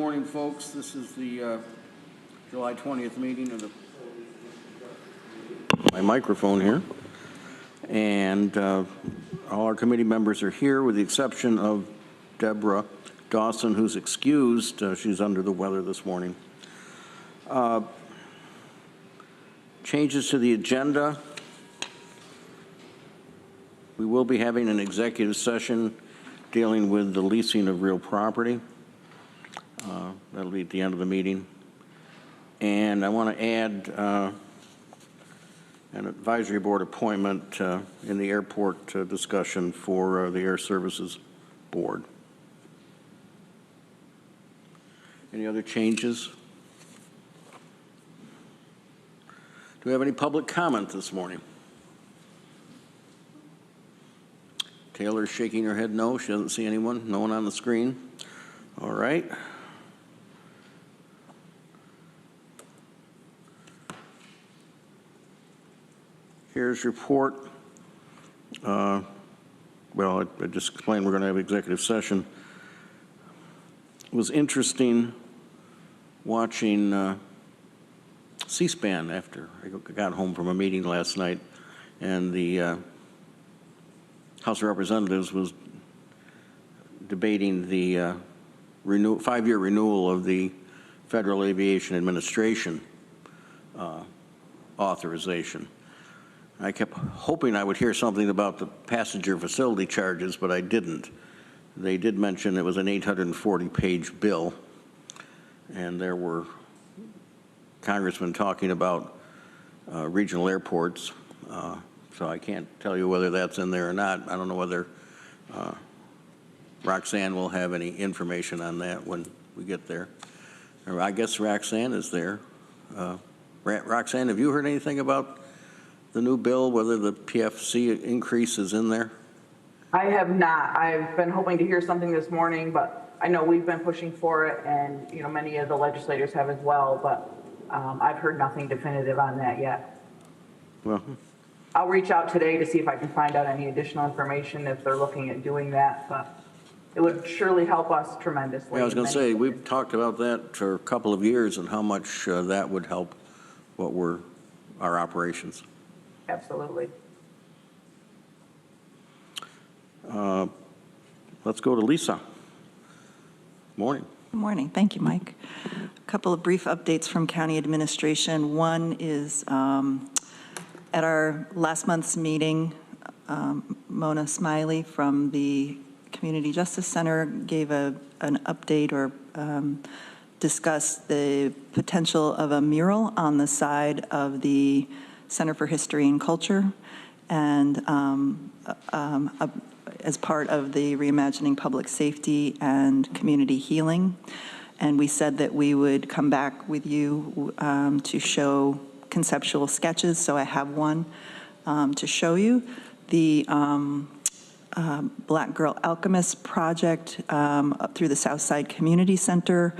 morning, folks. This is the July 20th meeting of my microphone here. And all our committee members are here with the exception of Deborah Dawson, who's excused. She's under the weather this morning. Changes to the agenda. We will be having an executive session dealing with the leasing of real property. That'll be at the end of the meeting. And I want to add an advisory board appointment in the airport discussion for the Air Services Board. Any other changes? Do we have any public comment this morning? Taylor's shaking her head no. She doesn't see anyone. No one on the screen. All right. Here's report. Well, I just explained we're going to have executive session. It was interesting watching C-SPAN after I got home from a meeting last night, and the House of Representatives was debating the 5-year renewal of the Federal Aviation Administration authorization. I kept hoping I would hear something about the passenger facility charges, but I didn't. They did mention it was an 840-page bill, and there were congressmen talking about regional airports, so I can't tell you whether that's in there or not. I don't know whether Roxanne will have any information on that when we get there. I guess Roxanne is there. Roxanne, have you heard anything about the new bill, whether the PFC increase is in there? I have not. I've been hoping to hear something this morning, but I know we've been pushing for it, and many of the legislators have as well, but I've heard nothing definitive on that yet. Well, I'll reach out today to see if I can find out any additional information if they're looking at doing that, but it would surely help us tremendously. yeah, I was going to say, we've talked about that for a couple of years and how much that would help our operations. Absolutely. Let's go to Lisa. Morning. Good morning. Thank you, Mike. A couple of brief updates from county administration. One is at our last month's meeting, Mona Smiley from the Community Justice Center gave an update or discussed the potential of a mural on the side of the Center for History and Culture, and as part of the Reimagining Public Safety and Community Healing. And we said that we would come back with you to show conceptual sketches, so I have one to show you. The Black Girl Alchemist project up through the Southside Community Center.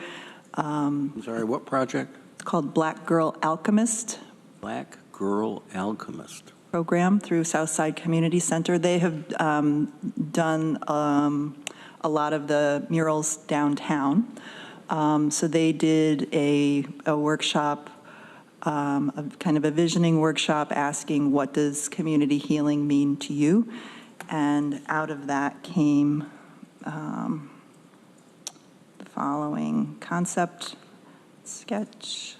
I'm sorry, what project? It's called Black Girl Alchemist. Black Girl Alchemist. Program through Southside Community Center. They have done a lot of the murals downtown. So they did a workshop, kind of a visioning workshop asking, what does community healing mean to you? And out of that came the following concept sketch.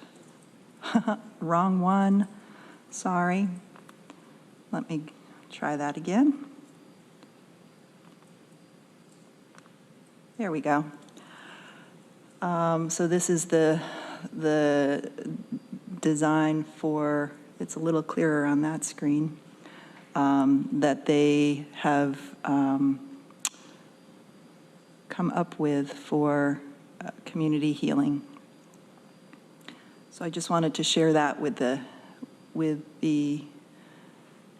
Wrong one, sorry. Let me try that again. There we go. So this is the design for, it's a little clearer on that screen, that they have come up with for community healing. So I just wanted to share that with the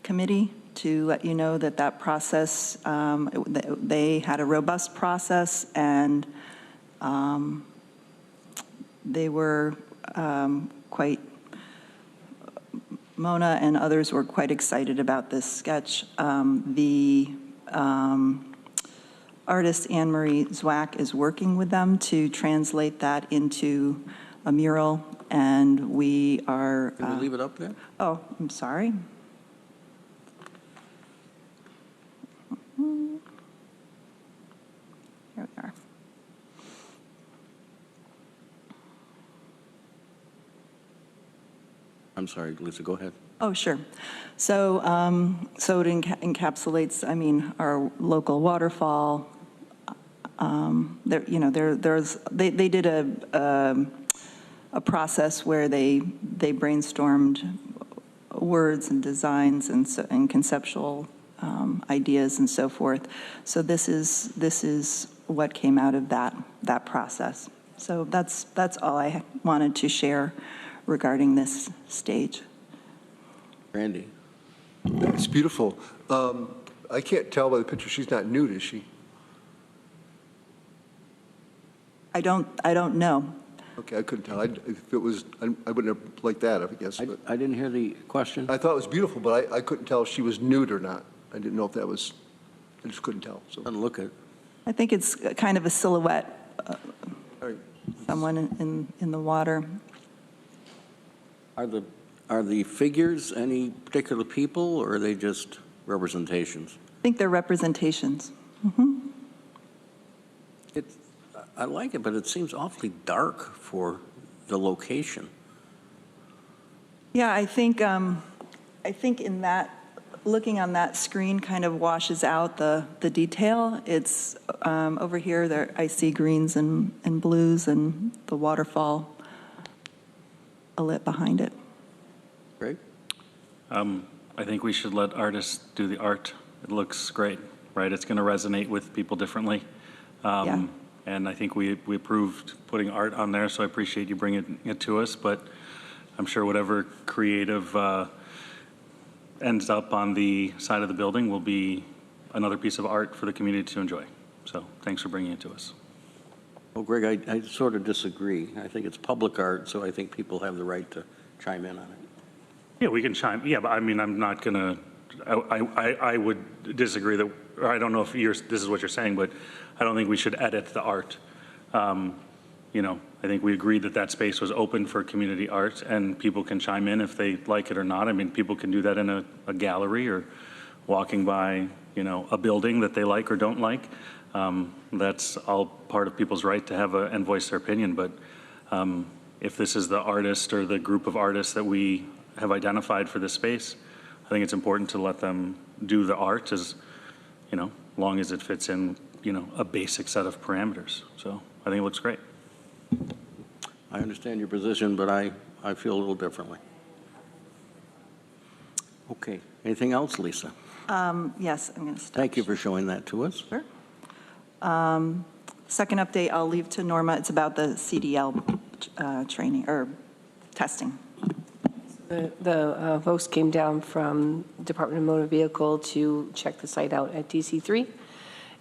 committee to let you know that that process, they had a robust process, and they were quite, Mona and others were quite excited about this sketch. The artist Anne Marie Zwack is working with them to translate that into a mural, and we are... Can we leave it up there? Oh, I'm sorry. Here we are. I'm sorry, Lisa, go ahead. Oh, sure. So, so it encapsulates, I mean, our local waterfall. There, you know, they did a process where they brainstormed words and designs and conceptual ideas and so forth. So this is what came out of that process. So that's all I wanted to share regarding this stage. Randy? It's beautiful. I can't tell by the picture, she's not nude, is she? I don't know. Okay, I couldn't tell. If it was, I wouldn't have liked that, I guess. But I didn't hear the question. I thought it was beautiful, but I couldn't tell if she was nude or not. I didn't know if that was, I just couldn't tell, so. Doesn't look it. I think it's kind of a silhouette, All right. someone in the water. Are the figures any particular people, or are they just representations? I think they're representations. I like it, but it seems awfully dark for the location. Yeah, I think in that, looking on that screen kind of washes out the detail. It's over here, there I see greens and blues and the waterfall lit behind it. Greg? I think we should let artists do the art. It looks great, right? It's going to resonate with people differently. Yeah. And I think we approved putting art on there, so I appreciate you bringing it to us. But I'm sure whatever creative ends up on the side of the building will be another piece of art for the community to enjoy. So thanks for bringing it to us. Well, Greg, I sort of disagree. I think it's public art, so I think people have the right to chime in on it. Yeah, we can chime. Yeah, but I mean, I'm not going to, I would disagree that, or I don't know if this is what you're saying, but I don't think we should edit the art. You know, I think we agreed that space was open for community art, and people can chime in if they like it or not. I mean, people can do that in a gallery or walking by, you know, a building that they like or don't like. That's all part of people's right to have and voice their opinion. But if this is the artist or the group of artists that we have identified for this space, I think it's important to let them do the art as, you know, long as it fits in, you know, a basic set of parameters. So I think it looks great. I understand your position, but I feel a little differently. Okay. Anything else, Lisa? Yes, I'm going to start. Thank you for showing that to us. Sure. Second update, I'll leave to Norma. It's about the CDL training or testing. The folks came down from Department of Motor Vehicle to check the site out at DC3.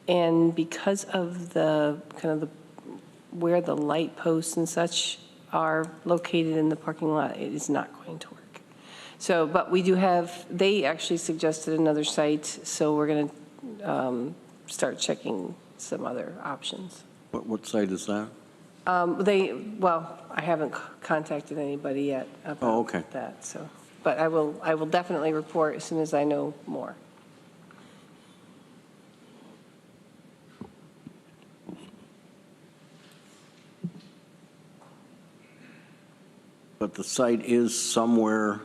And because of the kind of where the light posts and such are located in the parking lot, it is not going to work. So, but we do have, they actually suggested another site, so we're going to start checking some other options. What site is that? Well, I haven't contacted anybody yet about that, so, but I will definitely report as soon as I know more. But the site is somewhere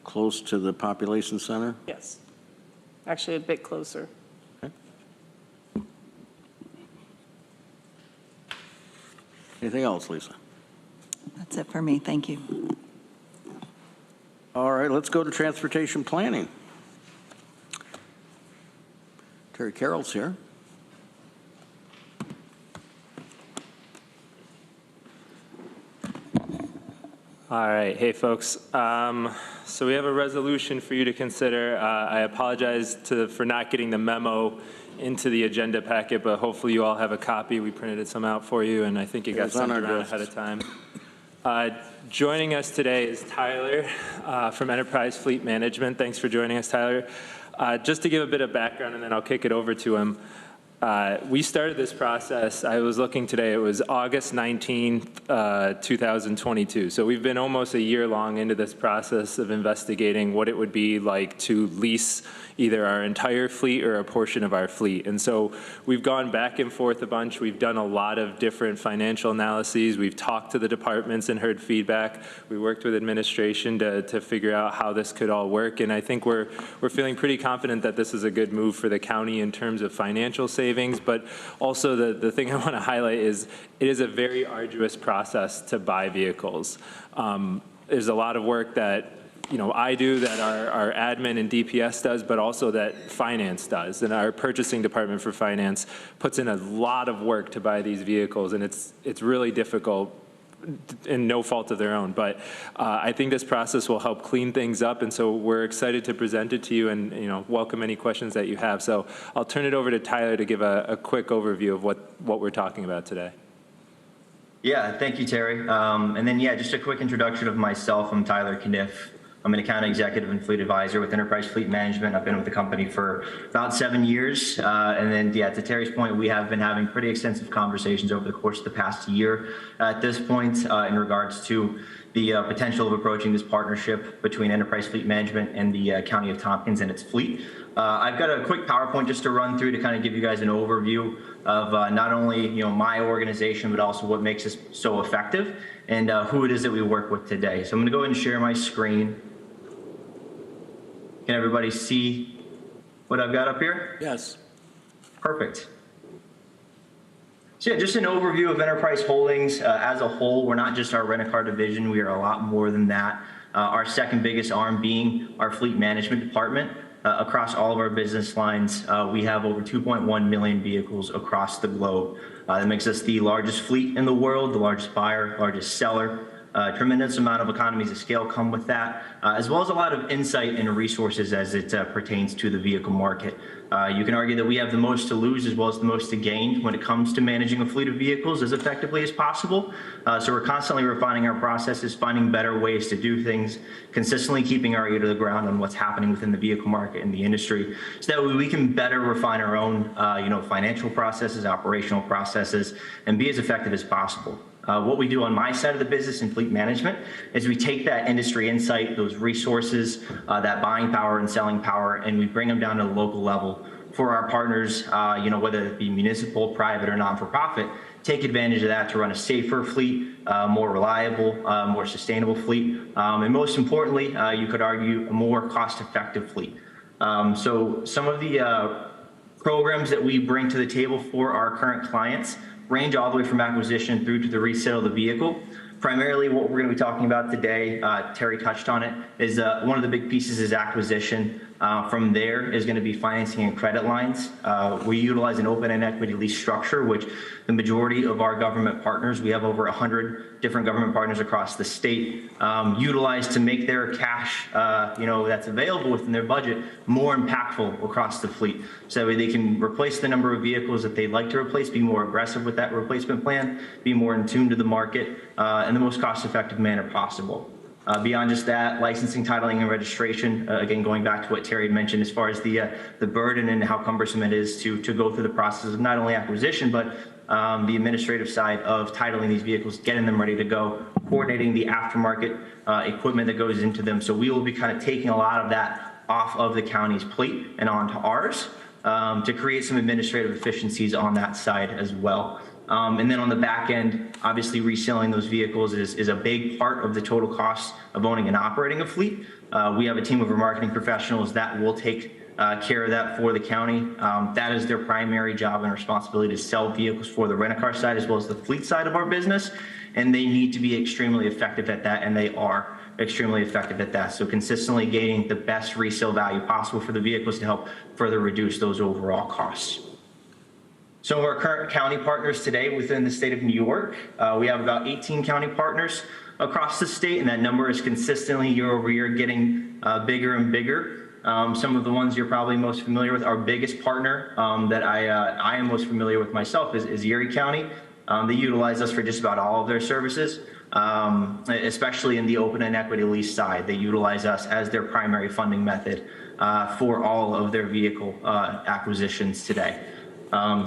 close to the population center? Yes, actually a bit closer. Okay. Anything else, Lisa? That's it for me. Thank you. All right, let's go to transportation planning. Terry Carroll's here. All right. Hey, folks. So we have a resolution for you to consider. I apologize for not getting the memo into the agenda packet, but hopefully you all have a copy. We printed some out for you, and I think it got sent around ahead of time. Joining us today is Tyler from Enterprise Fleet Management. Thanks for joining us, Tyler. Just to give a bit of background, and then I'll kick it over to him. We started this process, I was looking today, it was August 19th, 2022. So we've been almost a year long into this process of investigating what it would be like to lease either our entire fleet or a portion of our fleet. And so we've gone back and forth a bunch. We've done a lot of different financial analyses. We've talked to the departments and heard feedback. We worked with administration to figure out how this could all work. And I think we're feeling pretty confident that this is a good move for the county in terms of financial savings. But also the thing I want to highlight is it is a very arduous process to buy vehicles. There's a lot of work that I do, that our admin and DPS does, but also that finance does. And our purchasing department for finance puts in a lot of work to buy these vehicles, and it's really difficult, and no fault of their own. But I think this process will help clean things up, and so we're excited to present it to you and welcome any questions that you have. So I'll turn it over to Tyler to give a quick overview of what we're talking about today. Yeah, thank you, Terry. And then, just a quick introduction of myself. I'm Tyler Kniff. I'm an account executive and fleet advisor with Enterprise Fleet Management. I've been with the company for about 7 years. And then, to Terry's point, we have been having pretty extensive conversations over the course of the past year at this point in regards to the potential of approaching this partnership between Enterprise Fleet Management and the County of Tompkins and its fleet. I've got a quick PowerPoint just to run through to kind of give you guys an overview of not only my organization, but also what makes us so effective and who it is that we work with today. So I'm going to go ahead and share my screen. Can everybody see what I've got up here? Yes. Perfect. So just an overview of Enterprise Holdings as a whole. We're not just our rent-a-car division. We are a lot more than that. Our second biggest arm being our fleet management department. Across all of our business lines, we have over 2.1 million vehicles across the globe. That makes us the largest fleet in the world, the largest buyer, largest seller. Tremendous amount of economies of scale come with that, as well as a lot of insight and resources as it pertains to the vehicle market. You can argue that we have the most to lose as well as the most to gain when it comes to managing a fleet of vehicles as effectively as possible. So we're constantly refining our processes, finding better ways to do things, consistently keeping our ear to the ground on what's happening within the vehicle market and the industry, so that way we can better refine our own financial processes, operational processes, and be as effective as possible. What we do on my side of the business in fleet management is we take that industry insight, those resources, that buying power and selling power, and we bring them down to the local level for our partners, whether it be municipal, private, or non-for-profit, take advantage of that to run a safer fleet, more reliable, more sustainable fleet, and most importantly, you could argue a more cost-effective fleet. So some of the programs that we bring to the table for our current clients range all the way from acquisition through to the resale of the vehicle. Primarily what we're going to be talking about today, Terry touched on it, is one of the big pieces is acquisition. From there is going to be financing and credit lines. We utilize an open and equity lease structure, which the majority of our government partners, we have over 100 different government partners across the state, utilize to make their cash, that's available within their budget more impactful across the fleet. So they can replace the number of vehicles that they'd like to replace, be more aggressive with that replacement plan, be more in tune to the market in the most cost-effective manner possible. Beyond just that, licensing, titling, and registration, again, going back to what Terry had mentioned as far as the burden and how cumbersome it is to go through the process of not only acquisition, but the administrative side of titling these vehicles, getting them ready to go, coordinating the aftermarket equipment that goes into them. So we will be kind of taking a lot of that off of the county's plate and onto ours to create some administrative efficiencies on that side as well. And then on the back end, obviously reselling those vehicles is a big part of the total cost of owning and operating a fleet. We have a team of our marketing professionals that will take care of that for the county. That is their primary job and responsibility, to sell vehicles for the rent-a-car side as well as the fleet side of our business. And they need to be extremely effective at that, and they are extremely effective at that. So consistently gaining the best resale value possible for the vehicles to help further reduce those overall costs. So our current county partners today within the state of New York, we have about 18 county partners across the state, and that number is consistently year over year getting bigger and bigger. Some of the ones you're probably most familiar with, our biggest partner that I am most familiar with myself is Erie County. They utilize us for just about all of their services, especially in the open and equity lease side. They utilize us as their primary funding method for all of their vehicle acquisitions today.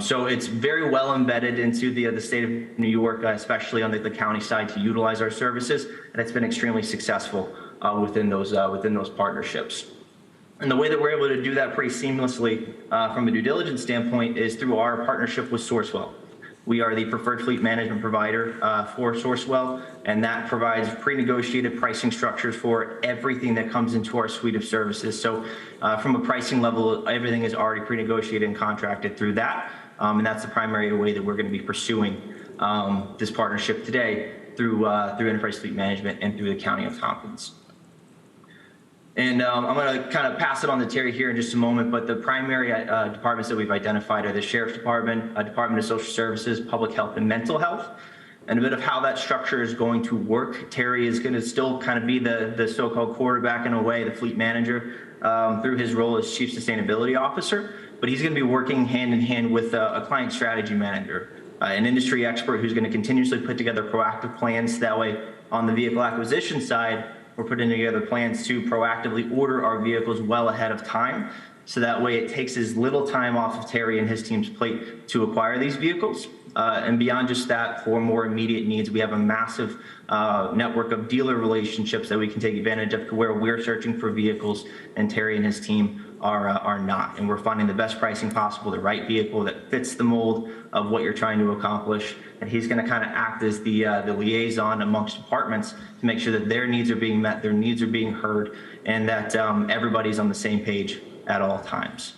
So it's very well embedded into the state of New York, especially on the county side, to utilize our services, and it's been extremely successful within those partnerships. And the way that we're able to do that pretty seamlessly from a due diligence standpoint is through our partnership with Sourcewell. We are the preferred fleet management provider for Sourcewell, and that provides pre-negotiated pricing structures for everything that comes into our suite of services. So from a pricing level, everything is already pre-negotiated and contracted through that. And that's the primary way that we're going to be pursuing this partnership today through Enterprise Fleet Management and through the County of Tompkins. And I'm going to kind of pass it on to Terry here in just a moment, but the primary departments that we've identified are the Sheriff's Department, Department of Social Services, Public Health, and Mental Health. And a bit of how that structure is going to work. Terry is going to still kind of be the so-called quarterback in a way, the fleet manager, through his role as Chief Sustainability Officer, but he's going to be working hand in hand with a client strategy manager, an industry expert who's going to continuously put together proactive plans. That way, on the vehicle acquisition side, we're putting together plans to proactively order our vehicles well ahead of time. So that way it takes as little time off of Terry and his team's plate to acquire these vehicles. And beyond just that, for more immediate needs, we have a massive network of dealer relationships that we can take advantage of to where we're searching for vehicles and Terry and his team are not. And we're finding the best pricing possible, the right vehicle that fits the mold of what you're trying to accomplish. And he's going to kind of act as the liaison amongst departments to make sure that their needs are being met, their needs are being heard, and that everybody's on the same page at all times.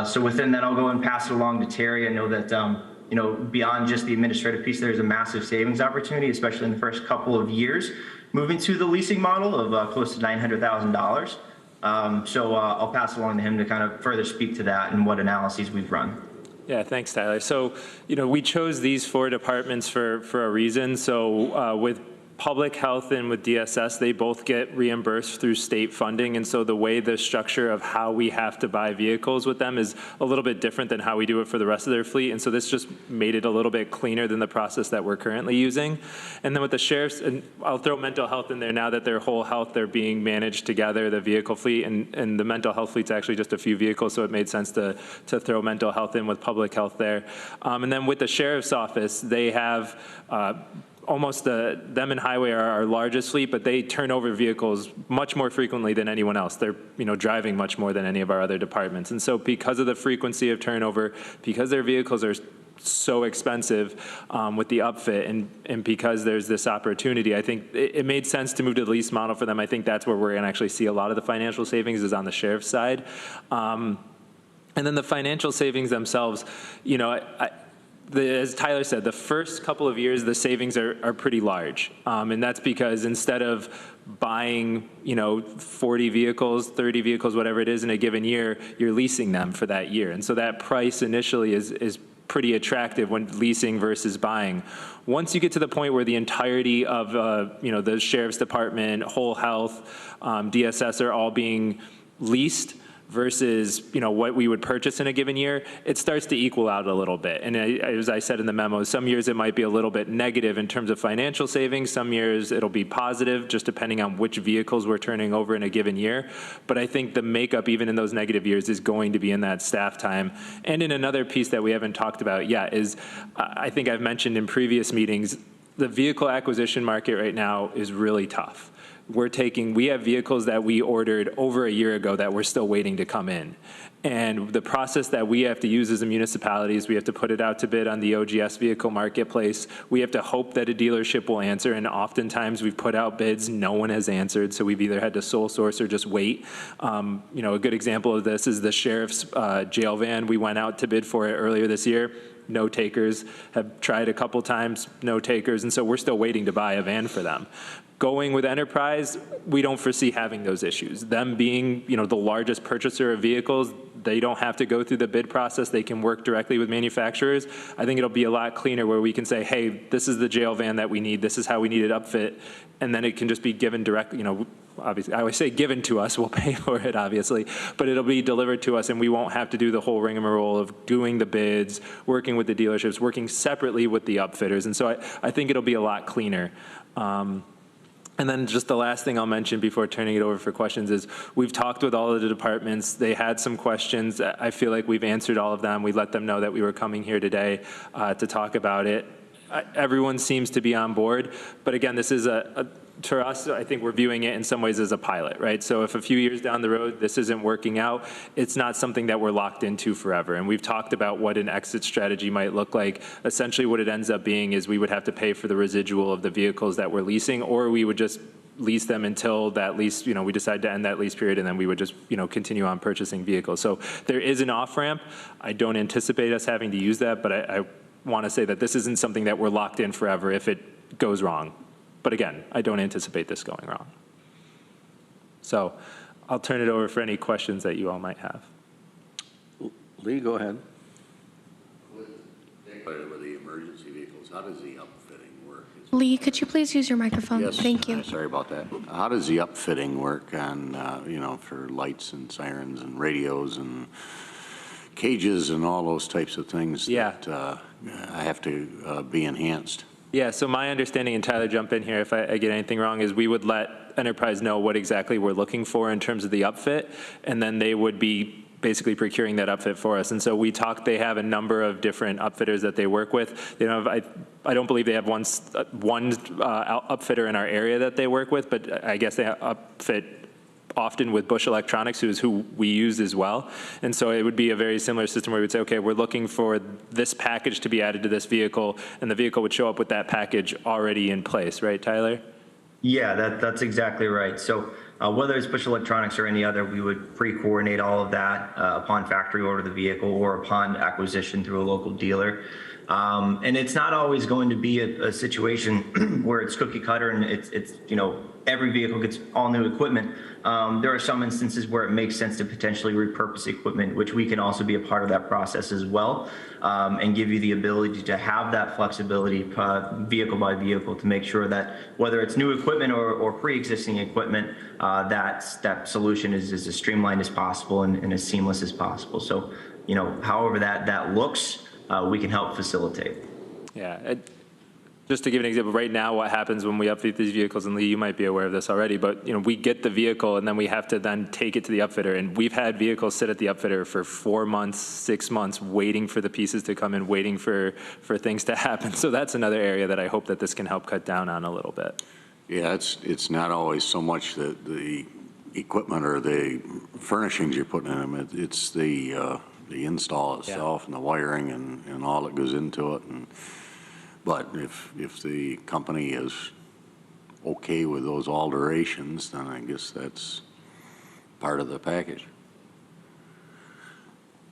So within that, I'll go and pass it along to Terry. I know that beyond just the administrative piece, there's a massive savings opportunity, especially in the first couple of years, moving to the leasing model of close to $900,000. So I'll pass it along to him to kind of further speak to that and what analyses we've run. Yeah, thanks, Tyler. So, we chose these 4 departments for a reason. So with Public Health and with DSS, they both get reimbursed through state funding. And so the way the structure of how we have to buy vehicles with them is a little bit different than how we do it for the rest of their fleet. And so this just made it a little bit cleaner than the process that we're currently using. And then with the sheriffs, and I'll throw mental health in there now that their whole health, they're being managed together, the vehicle fleet, and the mental health fleet's actually just a few vehicles. So it made sense to throw mental health in with public health there. And then with the sheriff's office, they have almost them and highway are our largest fleet, but they turn over vehicles much more frequently than anyone else. They're driving much more than any of our other departments. And so because of the frequency of turnover, because their vehicles are so expensive with the upfit, and because there's this opportunity, I think it made sense to move to the lease model for them. I think that's where we're going to actually see a lot of the financial savings is on the sheriff's side. And then the financial savings themselves, as Tyler said, the first couple of years, the savings are pretty large. And that's because instead of buying, 40 vehicles, 30 vehicles, whatever it is in a given year, you're leasing them for that year. And so that price initially is pretty attractive when leasing versus buying. Once you get to the point where the entirety of, the sheriff's department, whole health, DSS are all being leased, versus what we would purchase in a given year, it starts to equal out a little bit. And as I said in the memo, some years it might be a little bit negative in terms of financial savings. Some years it'll be positive, just depending on which vehicles we're turning over in a given year. But I think the makeup, even in those negative years, is going to be in that staff time. And in another piece that we haven't talked about yet is, I think I've mentioned in previous meetings, the vehicle acquisition market right now is really tough. We have vehicles that we ordered over a year ago that we're still waiting to come in. And the process that we have to use as a municipality is we have to put it out to bid on the OGS vehicle marketplace. We have to hope that a dealership will answer. And oftentimes we've put out bids, no one has answered. So we've either had to sole source or just wait. A good example of this is the sheriff's jail van. We went out to bid for it earlier this year. No takers. Have tried a couple times, no takers. And so we're still waiting to buy a van for them. Going with Enterprise, we don't foresee having those issues. Them being, the largest purchaser of vehicles, they don't have to go through the bid process. They can work directly with manufacturers. I think it'll be a lot cleaner where we can say, hey, this is the jail van that we need. This is how we need it upfit. And then it can just be given directly, obviously, I always say given to us. We'll pay for it, obviously. But it'll be delivered to us, and we won't have to do the whole rigmarole of doing the bids, working with the dealerships, working separately with the upfitters. And so I think it'll be a lot cleaner. And then just the last thing I'll mention before turning it over for questions is we've talked with all of the departments. They had some questions. I feel like we've answered all of them. We let them know that we were coming here today to talk about it. Everyone seems to be on board. But again, this is to us, I think we're viewing it in some ways as a pilot, right? So if a few years down the road this isn't working out, it's not something that we're locked into forever. And we've talked about what an exit strategy might look like. Essentially what it ends up being is we would have to pay for the residual of the vehicles that we're leasing, or we would just lease them until that lease, we decide to end that lease period, and then we would just, continue on purchasing vehicles. So there is an off-ramp. I don't anticipate us having to use that, but I want to say that this isn't something that we're locked in forever if it goes wrong. But again, I don't anticipate this going wrong. So I'll turn it over for any questions that you all might have. Lee, go ahead. With the emergency vehicles, how does the upfitting work? Lee, could you please use your microphone? Yes, Thank you. sorry about that. How does the upfitting work on, for lights and sirens and radios and cages and all those types of things that have to be enhanced? Yeah, so my understanding, and Tyler, jump in here if I get anything wrong, is we would let Enterprise know what exactly we're looking for in terms of the upfit, and then they would be basically procuring that upfit for us. And so we talked, they have a number of different upfitters that they work with. They don't have, I don't believe they have one upfitter in our area that they work with, but I guess they upfit often with Bush Electronics, who we use as well. And so it would be a very similar system where we would say, okay, we're looking for this package to be added to this vehicle, and the vehicle would show up with that package already in place, right, Tyler? Yeah, that's exactly right. So whether it's Bush Electronics or any other, we would pre-coordinate all of that upon factory order of the vehicle or upon acquisition through a local dealer. And it's not always going to be a situation where it's cookie cutter and it's every vehicle gets all new equipment. There are some instances where it makes sense to potentially repurpose equipment, which we can also be a part of that process as well, and give you the ability to have that flexibility vehicle by vehicle to make sure that whether it's new equipment or pre-existing equipment, that solution is as streamlined as possible and as seamless as possible. So, however that looks, we can help facilitate. Yeah. Just to give an example, right now what happens when we upfit these vehicles, and Lee, you might be aware of this already, but we get the vehicle and then we have to then take it to the upfitter. And we've had vehicles sit at the upfitter for 4 months, 6 months, waiting for the pieces to come in, waiting for things to happen. So that's another area that I hope that this can help cut down on a little bit. Yeah, it's not always so much the equipment or the furnishings you're putting in them. It's the install itself and the wiring and all that goes into it. But if the company is okay with those alterations, then I guess that's part of the package.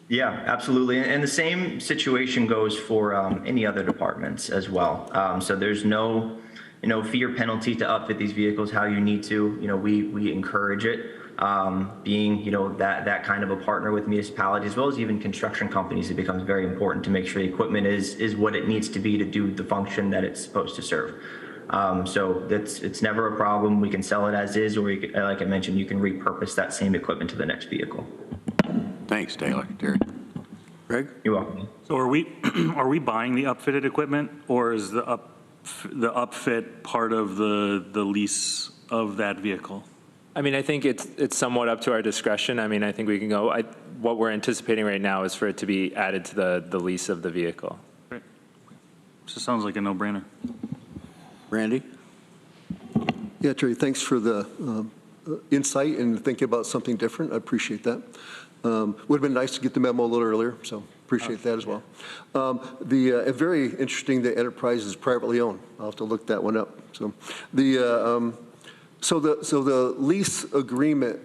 Yeah, absolutely. And the same situation goes for any other departments as well. So there's no, fee or penalty to upfit these vehicles how you need to. We encourage it. Being, that kind of a partner with municipalities as well as even construction companies, it becomes very important to make sure the equipment is what it needs to be to do the function that it's supposed to serve. So it's never a problem. We can sell it as is, or like I mentioned, you can repurpose that same equipment to the next vehicle. Thanks, Taylor. Terry. Greg? You're welcome. So are we buying the upfitted equipment, or is the upfit part of the lease of that vehicle? I mean, I think it's somewhat up to our discretion. I mean, I think we can go, what we're anticipating right now is for it to be added to the lease of the vehicle. Great. So it sounds like a no-brainer. Randy? Yeah, Terry, thanks for the insight and thinking about something different. I appreciate that. Would have been nice to get the memo a little earlier, so appreciate that as well. Very interesting that Enterprise is privately owned. I'll have to look that one up. So the lease agreement,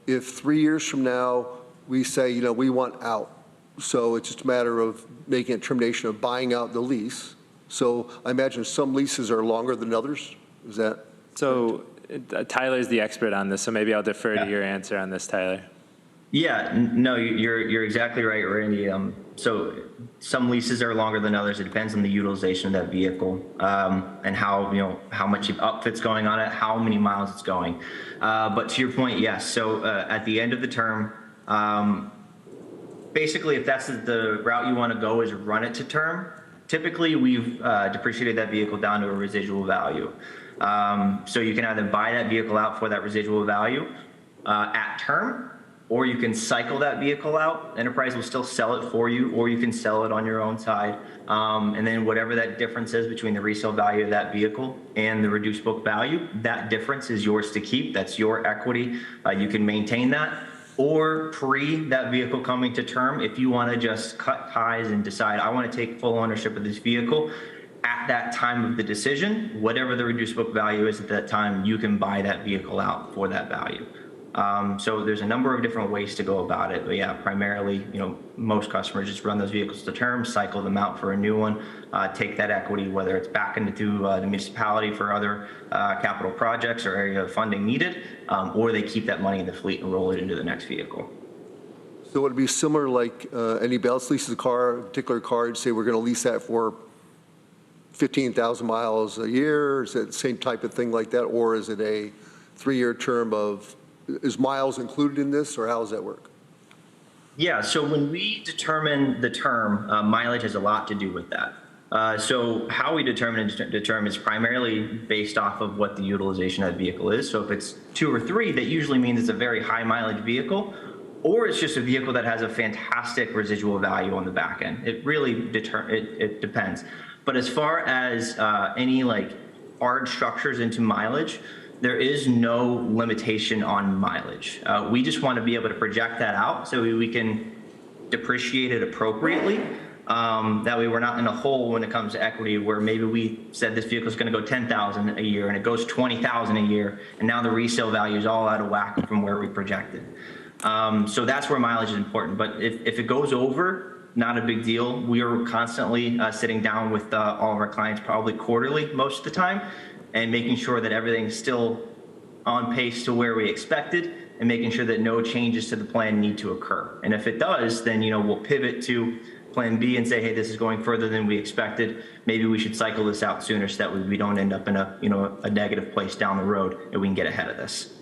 if 3 years from now we say, we want out, so it's just a matter of making a determination of buying out the lease. So I imagine some leases are longer than others. Is that? So Tyler's the expert on this, so maybe I'll defer to your answer on this, Tyler. Yeah, no, you're exactly right, Randy. So some leases are longer than others. It depends on the utilization of that vehicle and how much upfit's going on it, how many miles it's going. But to your point, yes. So at the end of the term, basically, if that's the route you want to go is run it to term, typically we've depreciated that vehicle down to a residual value. So you can either buy that vehicle out for that residual value at term, or you can cycle that vehicle out. Enterprise will still sell it for you, or you can sell it on your own side. And then whatever that difference is between the resale value of that vehicle and the reduced book value, that difference is yours to keep. That's your equity. You can maintain that. Or pre that vehicle coming to term, if you want to just cut ties and decide, I want to take full ownership of this vehicle, at that time of the decision, whatever the reduced book value is at that time, you can buy that vehicle out for that value. So there's a number of different ways to go about it. But yeah, primarily, most customers just run those vehicles to term, cycle them out for a new one, take that equity, whether it's back into the municipality for other capital projects or area of funding needed, or they keep that money in the fleet and roll it into the next vehicle. So would it be similar like anybody else leases a car, a particular car, and say we're going to lease that for 15,000 miles a year? Is it the same type of thing like that? Or is it a 3-year term of, is miles included in this, or how does that work? Yeah, so when we determine the term, mileage has a lot to do with that. So how we determine is primarily based off of what the utilization of the vehicle is. So if it's 2 or 3, that usually means it's a very high mileage vehicle, or it's just a vehicle that has a fantastic residual value on the back end. It really it depends. But as far as any like hard structures into mileage, there is no limitation on mileage. We just want to be able to project that out so we can depreciate it appropriately. That way we're not in a hole when it comes to equity where maybe we said this vehicle is going to go 10,000 a year and it goes 20,000 a year, and now the resale value is all out of whack from where we projected. So that's where mileage is important. But if it goes over, not a big deal. We are constantly sitting down with all of our clients, probably quarterly most of the time, and making sure that everything's still on pace to where we expected, and making sure that no changes to the plan need to occur. And if it does, then we'll pivot to plan B and say, hey, this is going further than we expected. Maybe we should cycle this out sooner so that we don't end up in a negative place down the road, and we can get ahead of this.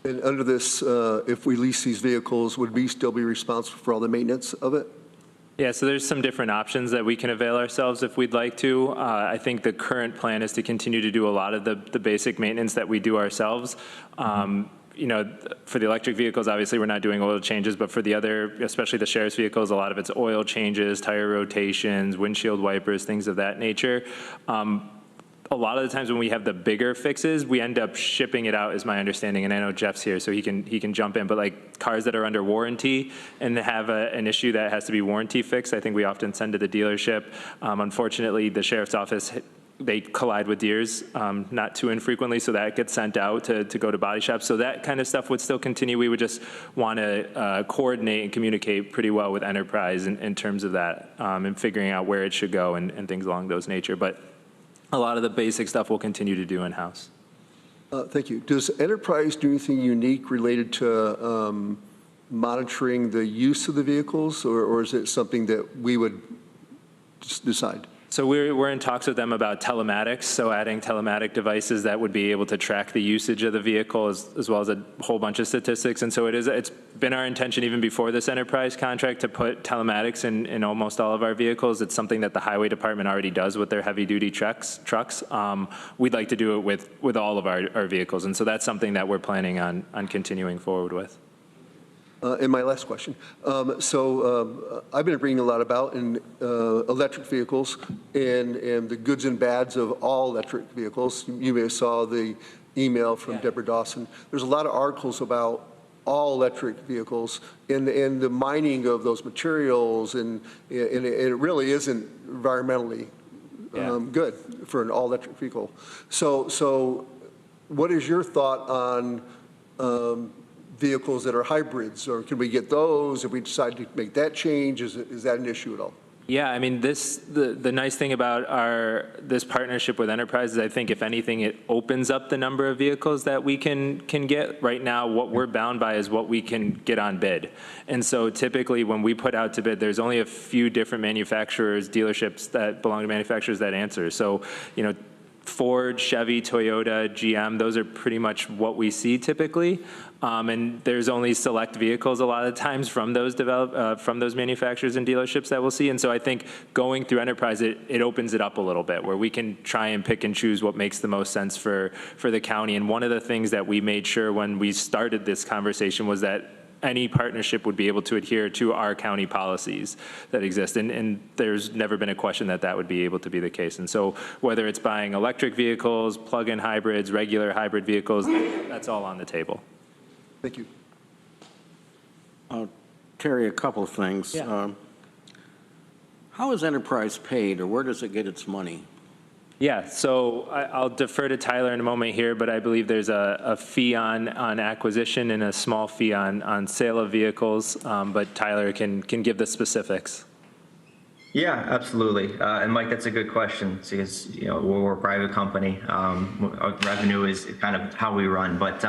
And under this, if we lease these vehicles, would we still be responsible for all the maintenance of it? Yeah, so there's some different options that we can avail ourselves if we'd like to. I think the current plan is to continue to do a lot of the basic maintenance that we do ourselves. For the electric vehicles, obviously we're not doing oil changes, but for the other, especially the sheriff's vehicles, a lot of it's oil changes, tire rotations, windshield wipers, things of that nature. A lot of the times when we have the bigger fixes, we end up shipping it out, is my understanding. And I know Jeff's here, so he can jump in. But like cars that are under warranty and have an issue that has to be warranty fixed, I think we often send to the dealership. Unfortunately, the sheriff's office, they collide with deers not too infrequently, so that gets sent out to go to body shops. So that kind of stuff would still continue. We would just want to coordinate and communicate pretty well with Enterprise in terms of that and figuring out where it should go and things along those nature. But a lot of the basic stuff we'll continue to do in-house. Thank you. Does Enterprise do anything unique related to monitoring the use of the vehicles, or is it something that we would just decide? So we're in talks with them about telematics, so adding telematic devices that would be able to track the usage of the vehicle as well as a whole bunch of statistics. And so it's been our intention even before this Enterprise contract to put telematics in almost all of our vehicles. It's something that the Highway Department already does with their heavy-duty trucks. We'd like to do it with all of our vehicles. And so that's something that we're planning on continuing forward with. And my last question. I've been reading a lot about electric vehicles and the goods and bads of all electric vehicles. You may have saw the email from Deborah Dawson. There's a lot of articles about all electric vehicles and the mining of those materials, and it really isn't environmentally good for an all-electric vehicle. So what is your thought on vehicles that are hybrids, or can we get those if we decide to make that change? Is that an issue at all? Yeah, I mean, the nice thing about this partnership with Enterprise is I think if anything, it opens up the number of vehicles that we can get. Right now, what we're bound by is what we can get on bid. And so typically when we put out to bid, there's only a few different manufacturers, dealerships that belong to manufacturers that answer. So, Ford, Chevy, Toyota, GM, those are pretty much what we see typically. And there's only select vehicles a lot of times from those manufacturers and dealerships that we'll see. And so I think going through enterprise, it opens it up a little bit where we can try and pick and choose what makes the most sense for the county. And one of the things that we made sure when we started this conversation was that any partnership would be able to adhere to our county policies that exist. And there's never been a question that would be able to be the case. And so whether it's buying electric vehicles, plug-in hybrids, regular hybrid vehicles, that's all on the table. Thank you. Terry, a couple of things. Yeah. How is Enterprise paid, or where does it get its money? Yeah, so I'll defer to Tyler in a moment here, but I believe there's a fee on acquisition and a small fee on sale of vehicles, but Tyler can give the specifics. Yeah, absolutely. And Mike, that's a good question because, we're a private company. Our revenue is kind of how we run, but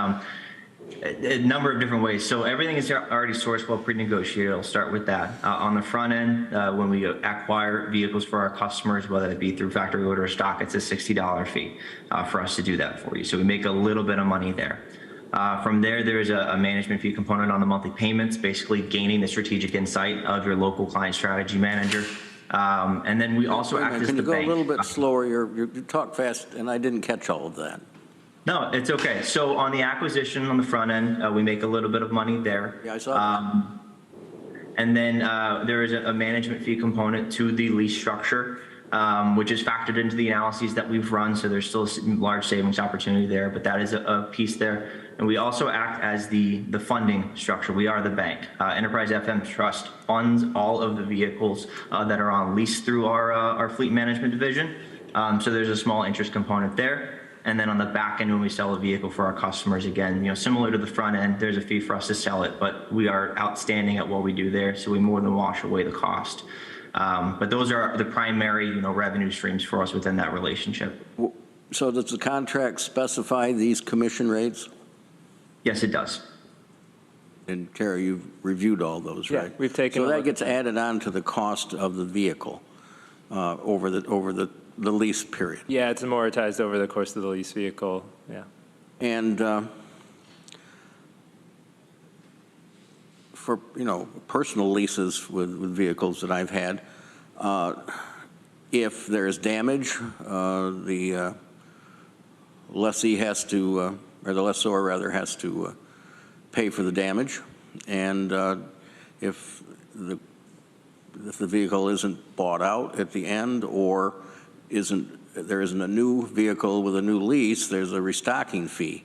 a number of different ways. So everything is already sourced well pre-negotiated. I'll start with that. On the front end, when we acquire vehicles for our customers, whether it be through factory order or stock, it's a $60 fee for us to do that for you. So we make a little bit of money there. From there's a management fee component on the monthly payments, basically gaining the strategic insight of your local client strategy manager. And then we also act as the bank. Can you go a little bit slower? You talk fast, and I didn't catch all of that. No, it's okay. So on the acquisition on the front end, we make a little bit of money there. Yeah, I saw that. And then there is a management fee component to the lease structure, which is factored into the analyses that we've run. So there's still a large savings opportunity there, but that is a piece there. And we also act as the funding structure. We are the bank. Enterprise FM Trust funds all of the vehicles that are on lease through our fleet management division. So there's a small interest component there. And then on the back end, when we sell a vehicle for our customers, again, similar to the front end, there's a fee for us to sell it, but we are outstanding at what we do there, so we more than wash away the cost. But those are the primary, revenue streams for us within that relationship. So does the contract specify these commission rates? Yes, it does. And Terry, you've reviewed all those, right? Yeah, we've taken So a that look gets at that. added on to the cost of the vehicle over the lease period. Yeah, it's amortized over the course of the lease vehicle, yeah. And for, personal leases with vehicles that I've had, if there's damage, the lessee has to, or the lessor rather, has to pay for the damage. And if the vehicle isn't bought out at the end, or there isn't a new vehicle with a new lease, there's a restocking fee.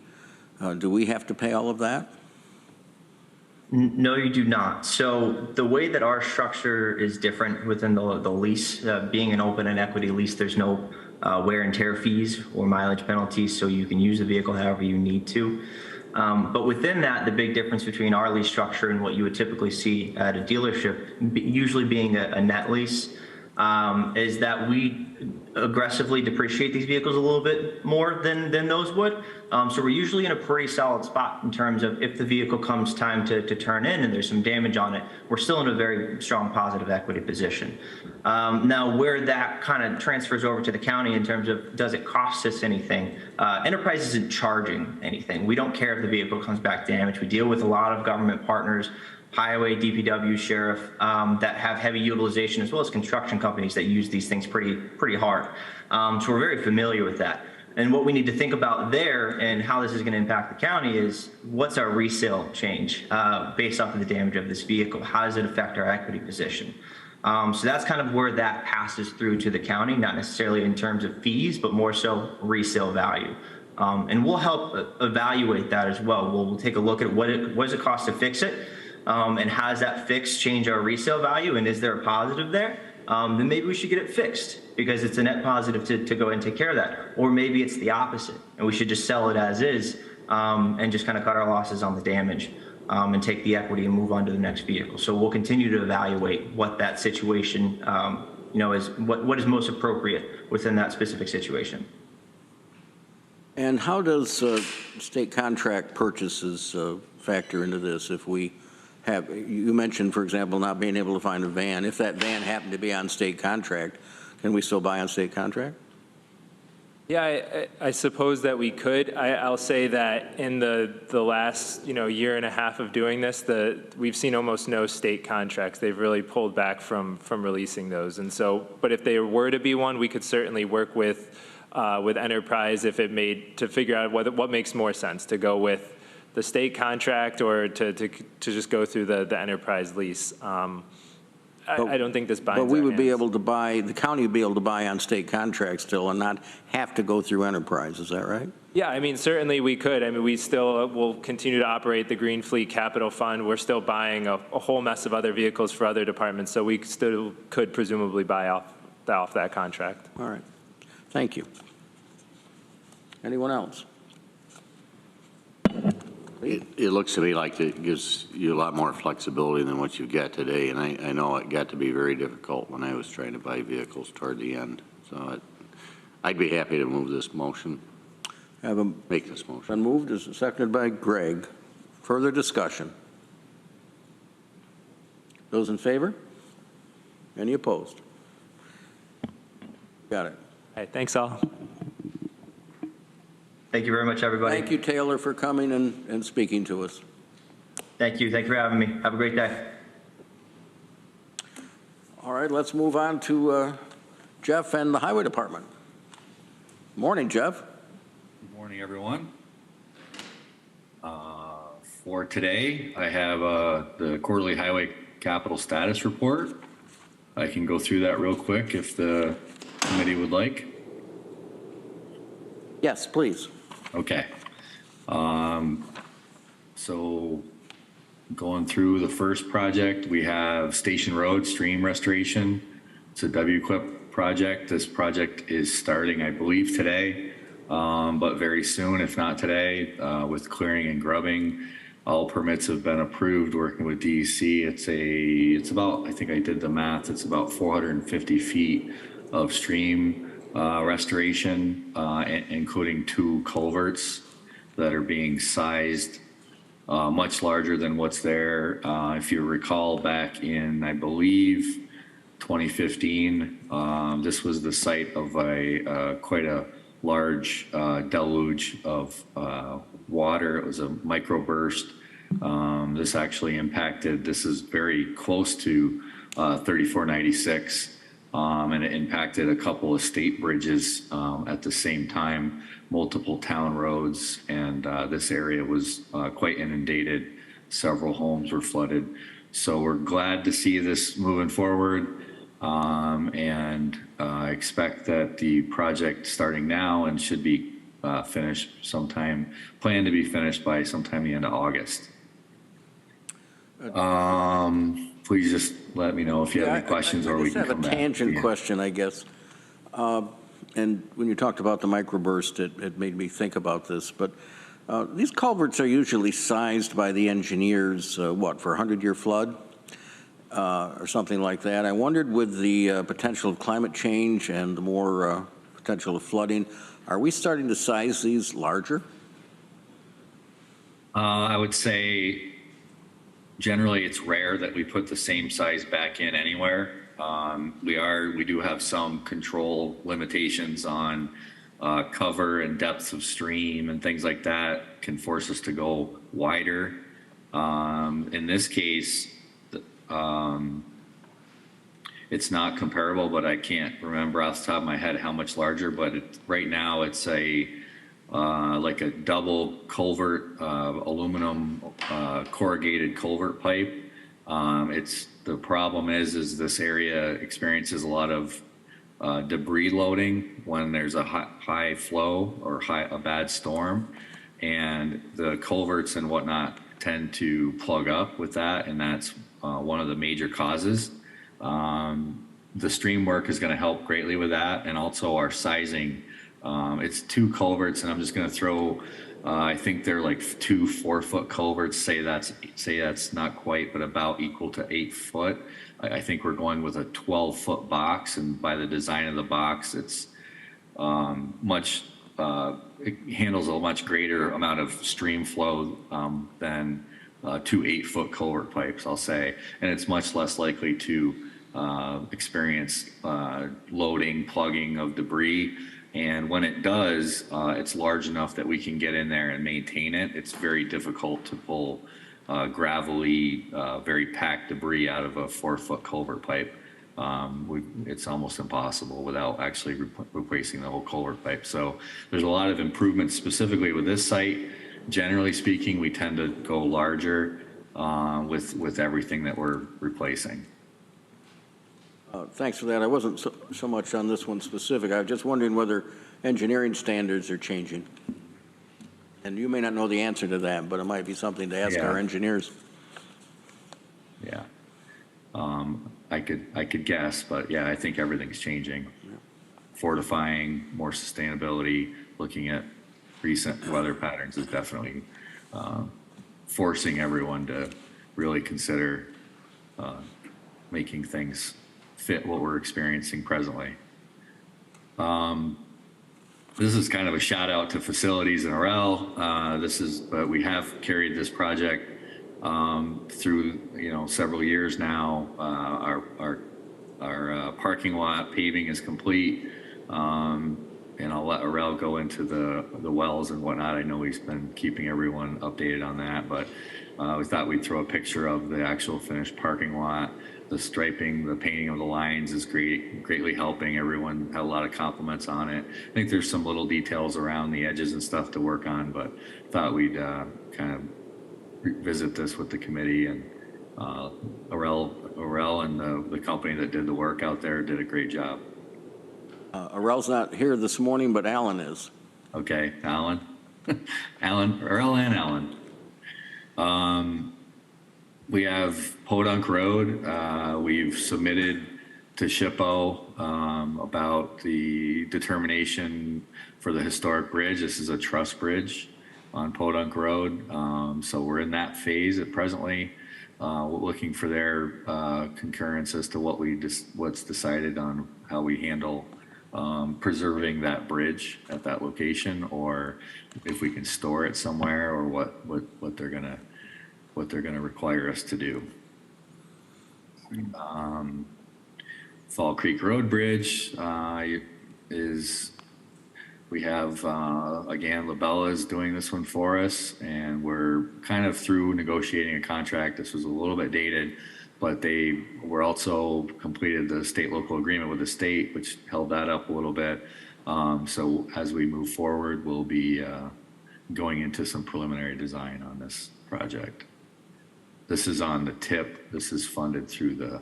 Do we have to pay all of that? No, you do not. So the way that our structure is different within the lease, being an open and equity lease, there's no wear and tear fees or mileage penalties, so you can use the vehicle however you need to. But within that, the big difference between our lease structure and what you would typically see at a dealership, usually being a net lease, is that we aggressively depreciate these vehicles a little bit more than those would. So we're usually in a pretty solid spot in terms of if the vehicle comes time to turn in and there's some damage on it, we're still in a very strong positive equity position. Now, where that kind of transfers over to the county in terms of does it cost us anything, Enterprise isn't charging anything. We don't care if the vehicle comes back damaged. We deal with a lot of government partners, highway, DPW, sheriff, that have heavy utilization, as well as construction companies that use these things pretty hard. So we're very familiar with that. And what we need to think about there and how this is going to impact the county is what's our resale change based off of the damage of this vehicle? How does it affect our equity position? So that's kind of where that passes through to the county, not necessarily in terms of fees, but more so resale value. And we'll help evaluate that as well. We'll take a look at what does it cost to fix it? And how does that fix change our resale value? And is there a positive there? Then maybe we should get it fixed because it's a net positive to go and take care of that. Or maybe it's the opposite and we should just sell it as is and just kind of cut our losses on the damage and take the equity and move on to the next vehicle. So we'll continue to evaluate what that situation, is what is most appropriate within that specific situation. And how does state contract purchases factor into this? If we have, you mentioned, for example, not being able to find a van. If that van happened to be on state contract, can we still buy on state contract? Yeah, I suppose that we could. I'll say that in the last, year and a half of doing this, we've seen almost no state contracts. They've really pulled back from releasing those. And so, but if there were to be one, we could certainly work with Enterprise if it to figure out what makes more sense, to go with the state contract or to just go through the Enterprise lease. I don't think this binds But we our would be hands. able to buy, the county would be able to buy on state contracts still and not have to go through Enterprise, is that right? Yeah, I mean, certainly we could. I mean, we still will continue to operate the Green Fleet Capital Fund. We're still buying a whole mess of other vehicles for other departments, so we still could presumably buy off that contract. All right, thank you. Anyone else? It looks to me like it gives you a lot more flexibility than what you've got today, and I know it got to be very difficult when I was trying to buy vehicles toward the end. So I'd be happy to move this motion, make this motion. Been moved, is seconded by Greg. Further discussion? Those in favor? Any opposed? Got it. All right, thanks all. Thank you very much, everybody. Thank you, Taylor, for coming and speaking to us. Thank you. Thank you for having me. Have a great day. All right, let's move on to Jeff and the Highway Department. Morning, Jeff. Good morning, everyone. For today, I have the quarterly highway capital status report. I can go through that real quick if the committee would like. Yes, please. Okay. So going through the first project, we have Station Road stream restoration. It's a WQIP project. This project is starting, I believe, today, but very soon, if not today, with clearing and grubbing. All permits have been approved, working with DEC. It's about, I think I did the math, it's about 450 feet of stream restoration, including 2 culverts that are being sized much larger than what's there. If you recall back in, I believe, 2015, this was the site of quite a large deluge of water. It was a microburst. This actually impacted, this is very close to 3496. And it impacted a couple of state bridges at the same time, multiple town roads, and this area was quite inundated. Several homes were flooded. So we're glad to see this moving forward, and expect that the project starting now and should be finished sometime, planned to be finished by sometime the end of August. Please just let me know if you have any questions, or we can come back. I have a tangent question, I guess. And when you talked about the microburst, it made me think about this. But these culverts are usually sized by the engineers, what, for a 100-year flood or something like that. I wondered, with the potential of climate change and the more potential of flooding, are we starting to size these larger? I would say generally it's rare that we put the same size back in anywhere. We do have some control limitations on cover and depths of stream and things like that can force us to go wider. In this case, it's not comparable, but I can't remember off the top of my head how much larger, but right now it's like a double culvert, aluminum corrugated culvert pipe. The problem is this area experiences a lot of debris loading when there's a high flow or a bad storm, and the culverts and whatnot tend to plug up with that, and that's one of the major causes. The stream work is going to help greatly with that, and also our sizing. It's 2 culverts, and I'm just going to throw, I think they're like 2 4-foot culverts. Say that's not quite, but about equal to 8 foot. I think we're going with a 12-foot box, and by the design of the box, it's it handles a much greater amount of stream flow than 2 8-foot culvert pipes, I'll say, and it's much less likely to experience loading, plugging of debris. And when it does, it's large enough that we can get in there and maintain it. It's very difficult to pull gravelly, very packed debris out of a 4-foot culvert pipe. It's almost impossible without actually replacing the whole culvert pipe. So there's a lot of improvements specifically with this site. Generally speaking, we tend to go larger with everything that we're replacing. Thanks for that. I wasn't so much on this one specific. I was just wondering whether engineering standards are changing. And you may not know the answer to that, but it might be something to ask our engineers. Yeah. I could guess, but yeah, I think everything's changing. Fortifying, more sustainability, looking at recent weather patterns is definitely forcing everyone to really consider making things fit what we're experiencing presently. This is kind of a shout out to facilities and RL. But we have carried this project through several years now. Our parking lot paving is complete, and I'll let RL go into the wells and whatnot. I know he's been keeping everyone updated on that, but we thought we'd throw a picture of the actual finished parking lot. The striping, the painting of the lines is greatly helping. Everyone had a lot of compliments on it. I think there's some little details around the edges and stuff to work on, but thought we'd kind of revisit this with the committee. And Arel and the company that did the work out there did a great job. Arel's not here this morning, but Alan is. Okay, Alan. Arel and Alan. We have Podunk Road. We've submitted to SHPO about the determination for the historic bridge. This is a truss bridge on Podunk Road. So we're in that phase presently. We're looking for their concurrence as to what's decided on how we handle preserving that bridge at that location, or if we can store it somewhere, or what they're gonna require us to do. Fall Creek Road Bridge we have, again, Labella is doing this one for us, and we're kind of through negotiating a contract. This was a little bit dated, but they were also completed the state-local agreement with the state, which held that up a little bit. So as we move forward, we'll be going into some preliminary design on this project. This is on the tip. This is funded through the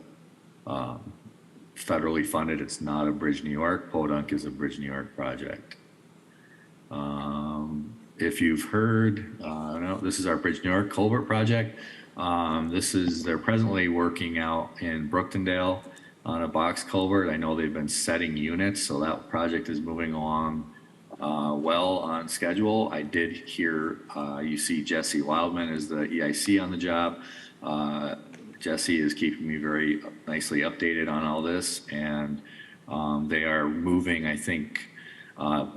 federally funded. It's not a Bridge New York. Podunk is a Bridge New York project. If you've heard, this is our Bridge New York culvert project. They're presently working out in Brooktondale on a box culvert. I know they've been setting units, so that project is moving along well on schedule. I did hear you see Jesse Wildman is the EIC on the job. Jesse is keeping me very nicely updated on all this, and they are moving, I think,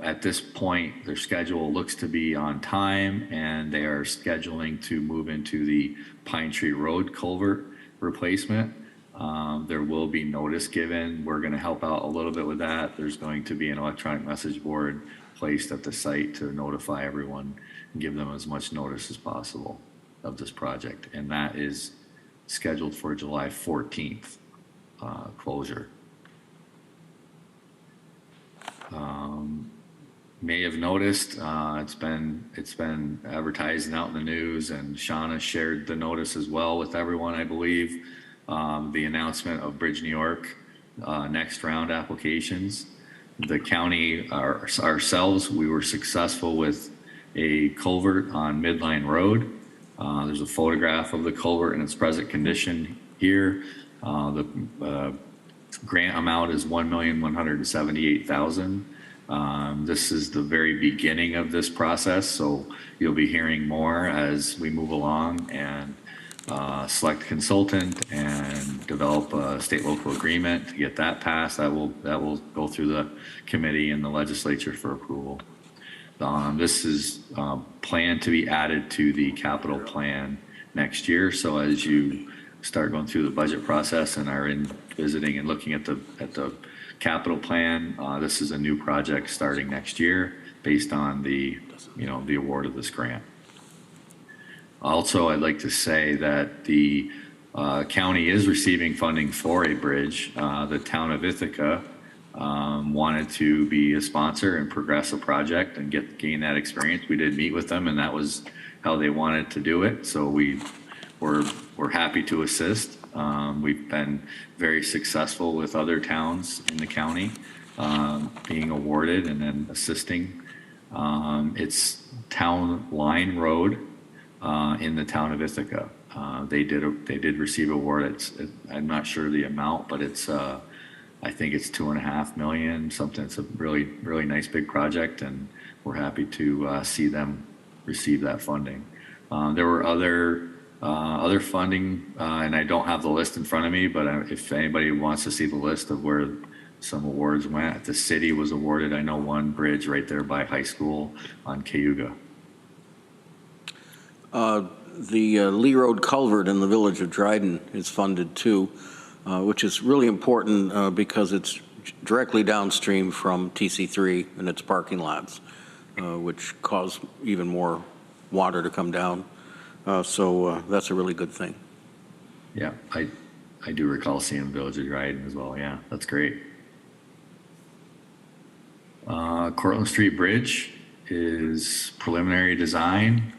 at this point, their schedule looks to be on time, and they are scheduling to move into the Pine Tree Road culvert replacement. There will be notice given. We're going to help out a little bit with that. There's going to be an electronic message board placed at the site to notify everyone and give them as much notice as possible of this project. And that is scheduled for July 14th closure. May have noticed it's been advertised and out in the news, and Shauna shared the notice as well with everyone, I believe. The announcement of Bridge New York next round applications. The county ourselves, we were successful with a culvert on Midline Road. There's a photograph of the culvert in its present condition here. The grant amount is $1,178,000. This is the very beginning of this process, so you'll be hearing more as we move along and select a consultant and develop a state-local agreement to get that passed. That will go through the committee and the legislature for approval. This is planned to be added to the capital plan next year. So as you start going through the budget process and are in visiting and looking at the capital plan. This is a new project starting next year based on the award of this grant. Also, I'd like to say that the county is receiving funding for a bridge. The town of Ithaca wanted to be a sponsor and progress a project and gain that experience. We did meet with them, and that was how they wanted to do it. So we're happy to assist. We've been very successful with other towns in the county being awarded and then assisting. It's Town Line Road in the town of Ithaca. They did receive an award. I'm not sure the amount, but it's I think it's $2.5 million, something. It's a really, really nice big project, and we're happy to see them receive that funding. There were other funding, and I don't have the list in front of me, but if anybody wants to see the list of where some awards went, the city was awarded, I know, one bridge right there by high school on Cayuga. The Lee Road culvert in the village of Dryden is funded too, which is really important because it's directly downstream from TC3 and its parking lots, which cause even more water to come down. So that's a really good thing. Yeah, I do recall seeing the village of Dryden as well. Yeah, that's great. Cortlandt Street Bridge is preliminary design.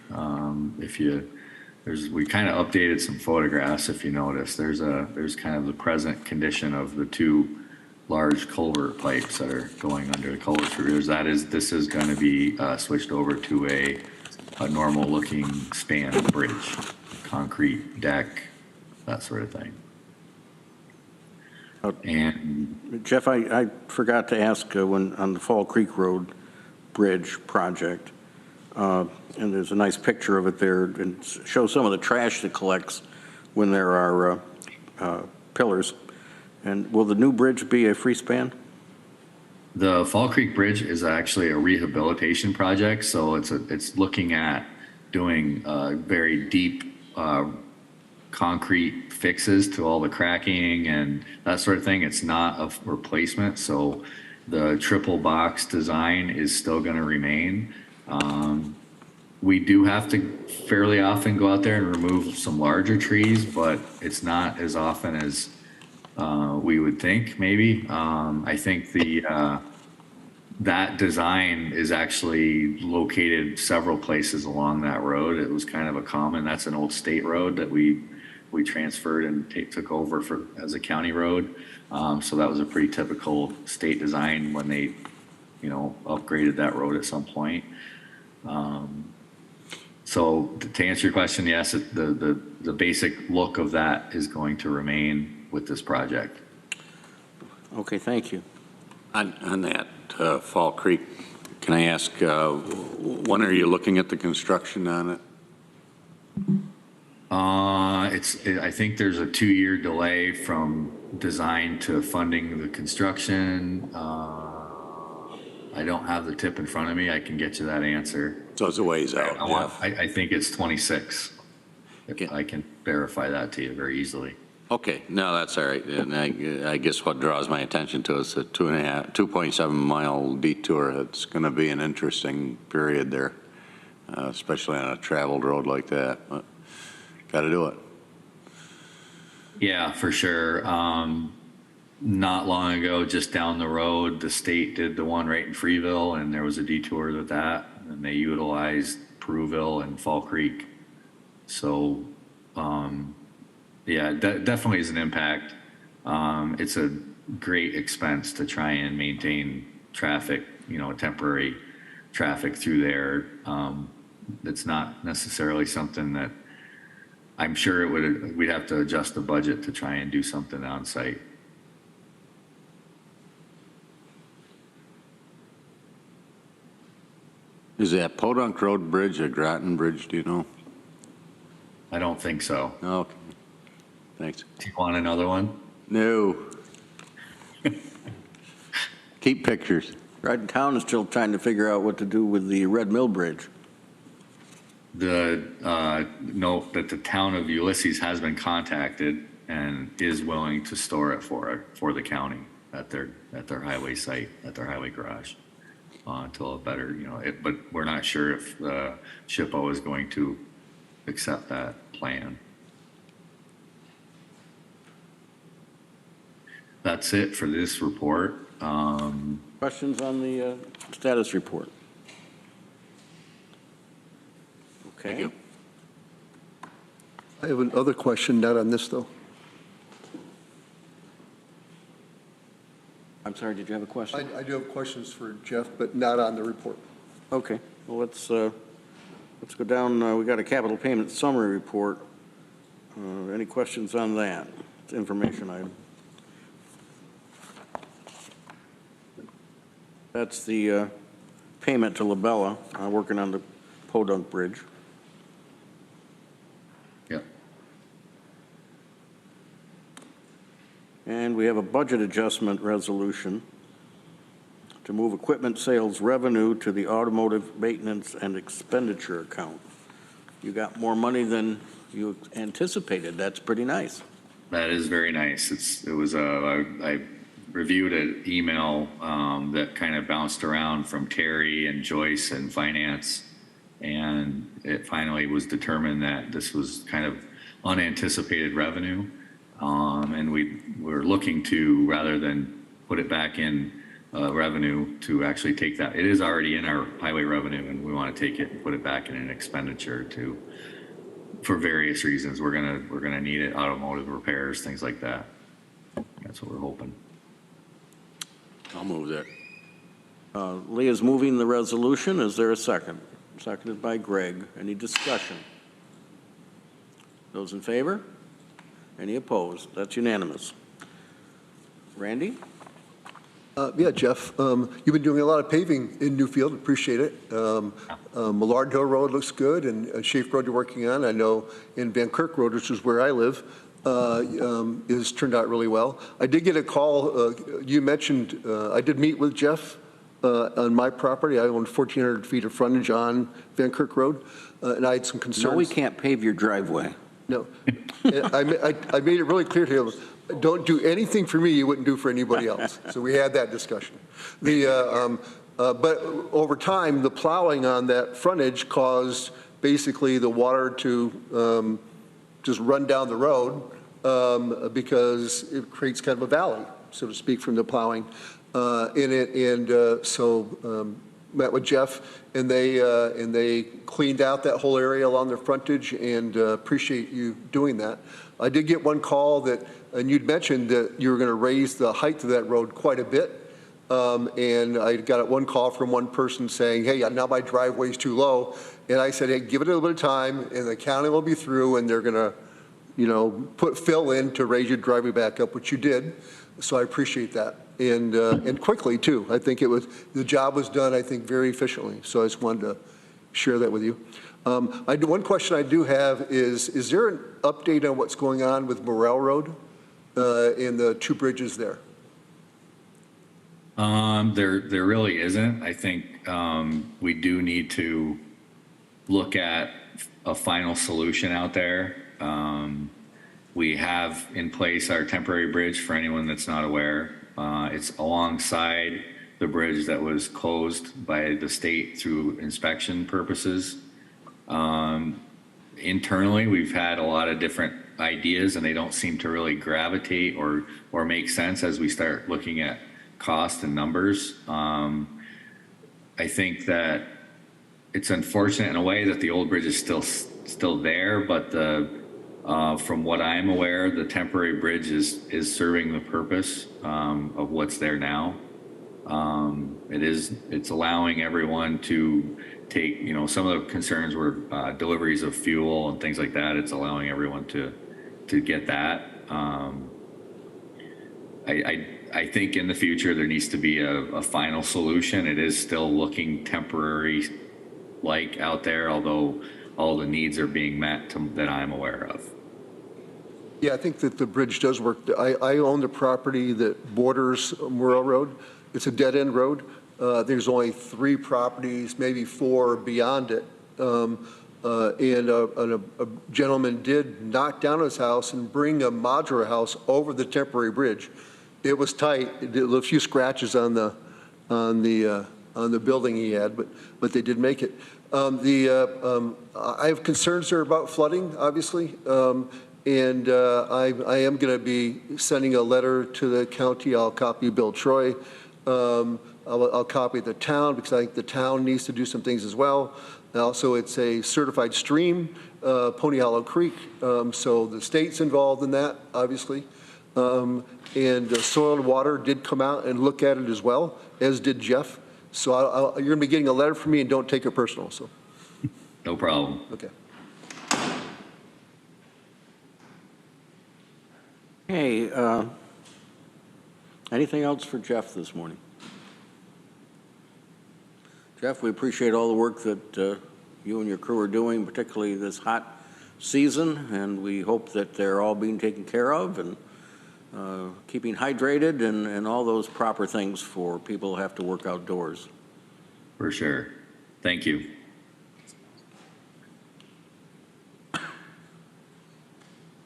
We kind of updated some photographs. If you notice, there's kind of the present condition of the two large culvert pipes that are going under the culvert through. This is going to be switched over to a normal looking span bridge, concrete deck, that sort of thing. And Jeff, I forgot to ask when on the Fall Creek Road Bridge project, and there's a nice picture of it there, and shows some of the trash that collects when there are pillars. And will the new bridge be a free span? the Fall Creek Bridge is actually a rehabilitation project, so it's looking at doing very deep concrete fixes to all the cracking and that sort of thing. It's not a replacement, so the triple box design is still going to remain. We do have to fairly often go out there and remove some larger trees, but it's not as often as we would think, maybe. I think that design is actually located several places along that road. It was kind of a common, that's an old state road that we transferred and took over as a county road. So that was a pretty typical state design when they, upgraded that road at some point. So to answer your question, yes, the basic look of that is going to remain with this project. Okay, thank you. On that Fall Creek, can I ask, when are you looking at the construction on it? I think there's a 2-year delay from design to funding the construction. I don't have the tip in front of me. I can get you that answer. So it's a ways out. I think it's 26. Okay. I can verify that to you very easily. Okay, no, that's all right. And I guess what draws my attention to is a 2.7 mile detour. It's going to be an interesting period there, especially on a traveled road like that. But got to do it. Yeah, for sure. Not long ago, just down the road, the state did the one right in Freeville, and there was a detour with that, and they utilized Peruville and Fall Creek. So, yeah, definitely is an impact. It's a great expense to try and maintain traffic, temporary traffic through there. It's not necessarily something that I'm sure we'd have to adjust the budget to try and do something on site. Is that Podunk Road Bridge a Groton Bridge, do you know? I don't think so. Okay, thanks. Do you want another one? No. Keep pictures. Right, town is still trying to figure out what to do with the Red Mill Bridge. Note that the town of Ulysses has been contacted and is willing to store it for the county. at their highway site, at their highway garage, until a better, but we're not sure if SHPO is going to accept that plan. That's it for this report. Questions on the status report? Okay. Thank you. I have another question, not on this, though. I'm sorry, did you have a question? I do have questions for Jeff, but not on the report. Okay, well, let's go down. We got a capital payment summary report. Any questions on that? It's an information item. That's the payment to Labella, working on the Podunk Bridge. Yep. And we have a budget adjustment resolution to move equipment sales revenue to the automotive maintenance and expenditure account. You got more money than you anticipated. That's pretty nice. That is very nice. I reviewed an email that kind of bounced around from Terry and Joyce and finance, and it finally was determined that this was kind of unanticipated revenue, and we're looking to, rather than put it back in revenue, to actually take that. It is already in our highway revenue, and we want to take it and put it back in an expenditure for various reasons. We're gonna need it, automotive repairs, things like that. That's what we're hoping. I'll move that. Leah's moving the resolution. Is there a second? Seconded by Greg. Any discussion? Those in favor? Any opposed? That's unanimous. Randy? Yeah, Jeff, you've been doing a lot of paving in Newfield. Appreciate it. Millard Hill Road looks good, and Schaefer Road you're working on. I know in Van Kirk Road, which is where I live, is turned out really well. I did get a call. You mentioned I did meet with Jeff on my property. I own 1,400 feet of frontage on Van Kirk Road, and I had some concerns. No, we can't pave your driveway. No. I made it really clear to him, don't do anything for me you wouldn't do for anybody else. So we had that discussion. But over time, the plowing on that frontage caused basically the water to just run down the road because it creates kind of a valley, so to speak, from the plowing in it. And so met with Jeff, and they cleaned out that whole area along their frontage, and appreciate you doing that. I did get one call and you'd mentioned that you were going to raise the height of that road quite a bit. And I got one call from one person saying, hey, now my driveway's too low. And I said, hey, give it a little bit of time, and the county will be through, and they're going to, put fill in to raise your driveway back up, which you did. So I appreciate that. And quickly, too. I think the job was done, I think, very efficiently. So I just wanted to share that with you. One question I do have is there an update on what's going on with Morrell Road and the two bridges there? There really isn't. I think we do need to look at a final solution out there. We have in place our temporary bridge, for anyone that's not aware. It's alongside the bridge that was closed by the state through inspection purposes. Internally, we've had a lot of different ideas, and they don't seem to really gravitate or make sense as we start looking at cost and numbers. I think that it's unfortunate in a way that the old bridge is still there, but from what I'm aware, the temporary bridge is serving the purpose of what's there now. It's allowing everyone to take, some of the concerns were deliveries of fuel and things like that. It's allowing everyone to get that. I think in the future there needs to be a final solution. It is still looking temporary like out there, although all the needs are being met that I'm aware of. Yeah, I think that the bridge does work. I own the property that borders Morrell Road. It's a dead-end road. There's only 3 properties, maybe 4 beyond it. And a gentleman did knock down his house and bring a modular house over the temporary bridge. It was tight. There were a few scratches on the building he had, but they did make it. I have concerns there about flooding, obviously, and I am going to be sending a letter to the county. I'll copy Bill Troy. I'll copy the town because I think the town needs to do some things as well. Also, it's a certified stream, Pony Hollow Creek, so the state's involved in that, obviously. And Soil and Water did come out and look at it as well, as did Jeff. So you're going to be getting a letter from me, and don't take it personal. So, No problem. okay. Hey, anything else for Jeff this morning? Jeff, we appreciate all the work that you and your crew are doing, particularly this hot season, and we hope that they're all being taken care of and keeping hydrated and all those proper things for people who have to work outdoors. For sure. Thank you.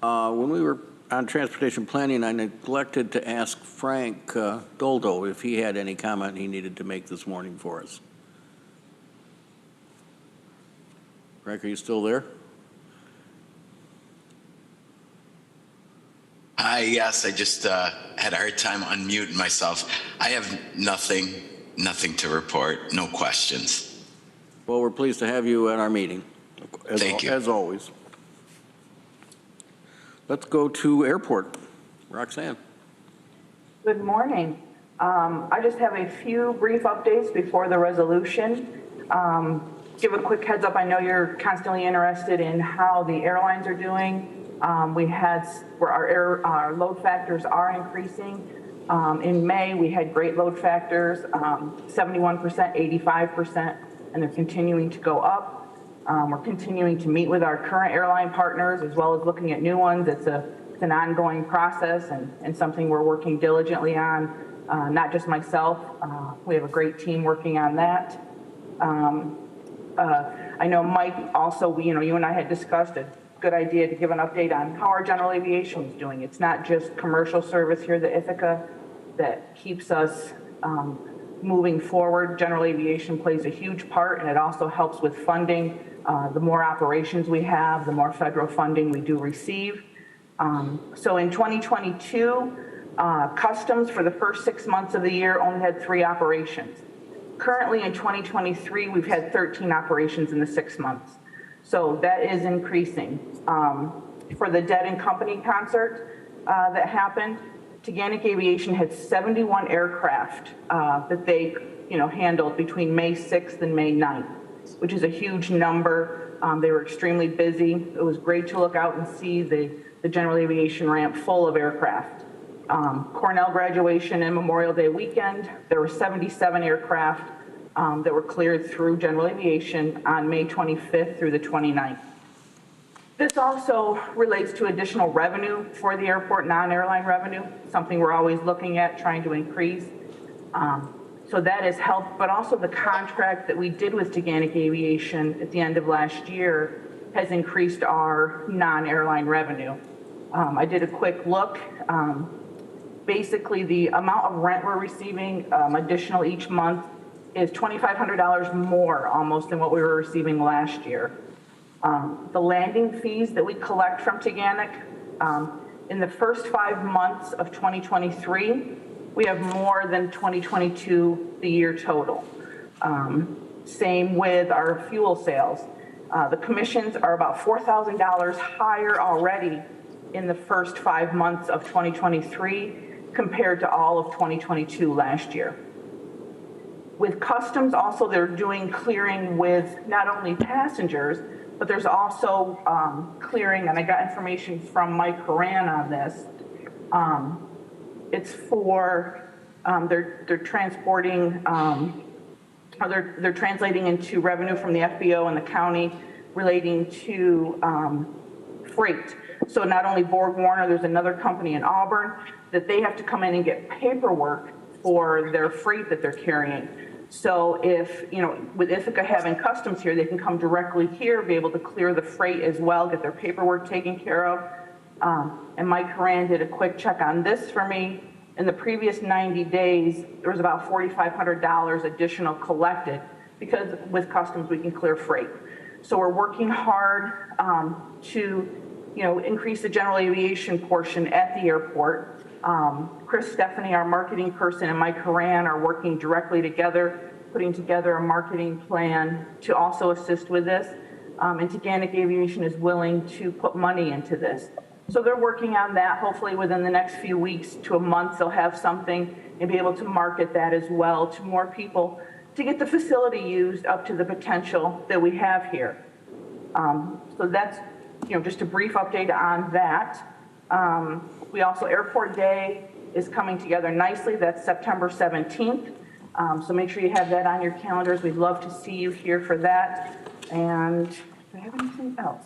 When we were on transportation planning, I neglected to ask Frank Doldo if he had any comment he needed to make this morning for us. Frank, are you still there? Hi, yes, I just had a hard time unmuting myself. I have nothing to report, no questions. Well, we're pleased to have you at our meeting, Thank you. as always. Let's go to airport. Roxanne. Good morning. I just have a few brief updates before the resolution. Give a quick heads up. I know you're constantly interested in how the airlines are doing. Our load factors are increasing. In May, we had great load factors, 71%, 85%, and they're continuing to go up. We're continuing to meet with our current airline partners as well as looking at new ones. It's an ongoing process and something we're working diligently on, not just myself. We have a great team working on that. I know Mike also, you and I had discussed a good idea to give an update on how our general aviation is doing. It's not just commercial service here at Ithaca that keeps us moving forward. General aviation plays a huge part, and it also helps with funding. The more operations we have, the more federal funding we do receive. So in 2022, Customs for the first 6 months of the year only had 3 operations. Currently in 2023, we've had 13 operations in the 6 months. So that is increasing. For the Dead and Company concert that happened, Teganic Aviation had 71 aircraft that they handled between May 6th and May 9th, which is a huge number. They were extremely busy. It was great to look out and see the general aviation ramp full of aircraft. Cornell graduation and Memorial Day weekend, there were 77 aircraft that were cleared through general aviation on May 25th through the 29th. This also relates to additional revenue for the airport, non-airline revenue, something we're always looking at, trying to increase. So that has helped, but also the contract that we did with Teganic Aviation at the end of last year has increased our non-airline revenue. I did a quick look. Basically, the amount of rent we're receiving additional each month is $2,500 more almost than what we were receiving last year. The landing fees that we collect from Teganic, in the first 5 months of 2023, we have more than 2022, the year total. Same with our fuel sales. The commissions are about $4,000 higher already in the first 5 months of 2023 compared to all of 2022 last year. With Customs also, they're doing clearing with not only passengers, but there's also clearing, and I got information from Mike Horan on this. It's for, they're transporting, or they're translating into revenue from the FBO and the county relating to freight. So not only Borg Warner, there's another company in Auburn that they have to come in and get paperwork for their freight that they're carrying. So if, with Ithaca having Customs here, they can come directly here, be able to clear the freight as well, get their paperwork taken care of. And Mike Horan did a quick check on this for me. In the previous 90 days, there was about $4,500 additional collected because with customs we can clear freight. So we're working hard to, increase the general aviation portion at the airport. Chris Stephanie, our marketing person, and Mike Haran are working directly together, putting together a marketing plan to also assist with this. And Teganic Aviation is willing to put money into this. So they're working on that. Hopefully within the next few weeks to a month, they'll have something and be able to market that as well to more people to get the facility used up to the potential that we have here. So that's, just a brief update on that. We also, Airport Day is coming together nicely. That's September 17th. So make sure you have that on your calendars. We'd love to see you here for that. And do I have anything else?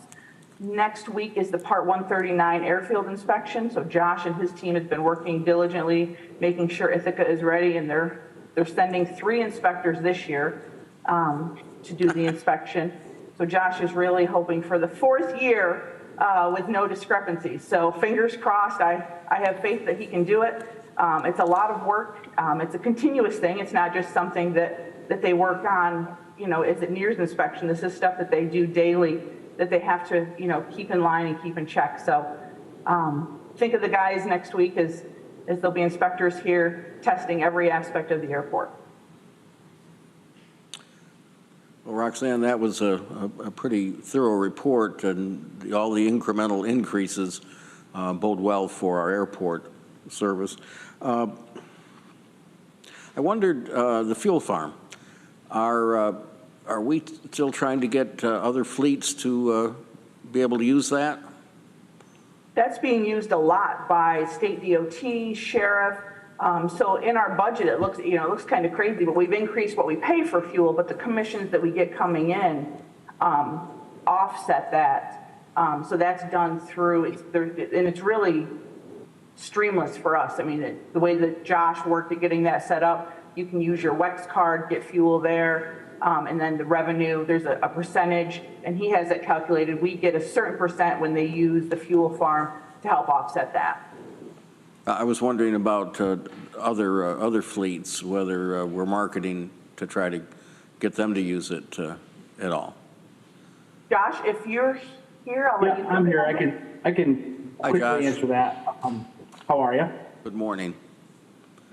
Next week is the Part 139 airfield inspection. So Josh and his team has been working diligently, making sure Ithaca is ready, and they're sending 3 inspectors this year to do the inspection. So Josh is really hoping for the 4th year with no discrepancies. So fingers crossed, I have faith that he can do it. It's a lot of work. It's a continuous thing. It's not just something that they work on, as it nears inspection. This is stuff that they do daily that they have to, keep in line and keep in check. So think of the guys next week as there'll be inspectors here testing every aspect of the airport. Well, Roxanne, that was a pretty thorough report, and all the incremental increases bode well for our airport service. I wondered, the fuel farm, are we still trying to get other fleets to be able to use that? That's being used a lot by state DOT, sheriff. So in our budget, it looks kind of crazy, but we've increased what we pay for fuel, but the commissions that we get coming in offset that. So that's done through, and it's really streamless for us. I mean, the way that Josh worked at getting that set up, you can use your WEX card, get fuel there, and then the revenue, there's a percentage, and he has it calculated. We get a certain percent when they use the fuel farm to help offset that. I was wondering about other fleets, whether we're marketing to try to get them to use it at all. Josh, if you're here, I'll let you. I'm here. I can quickly answer that. How are you? Good morning.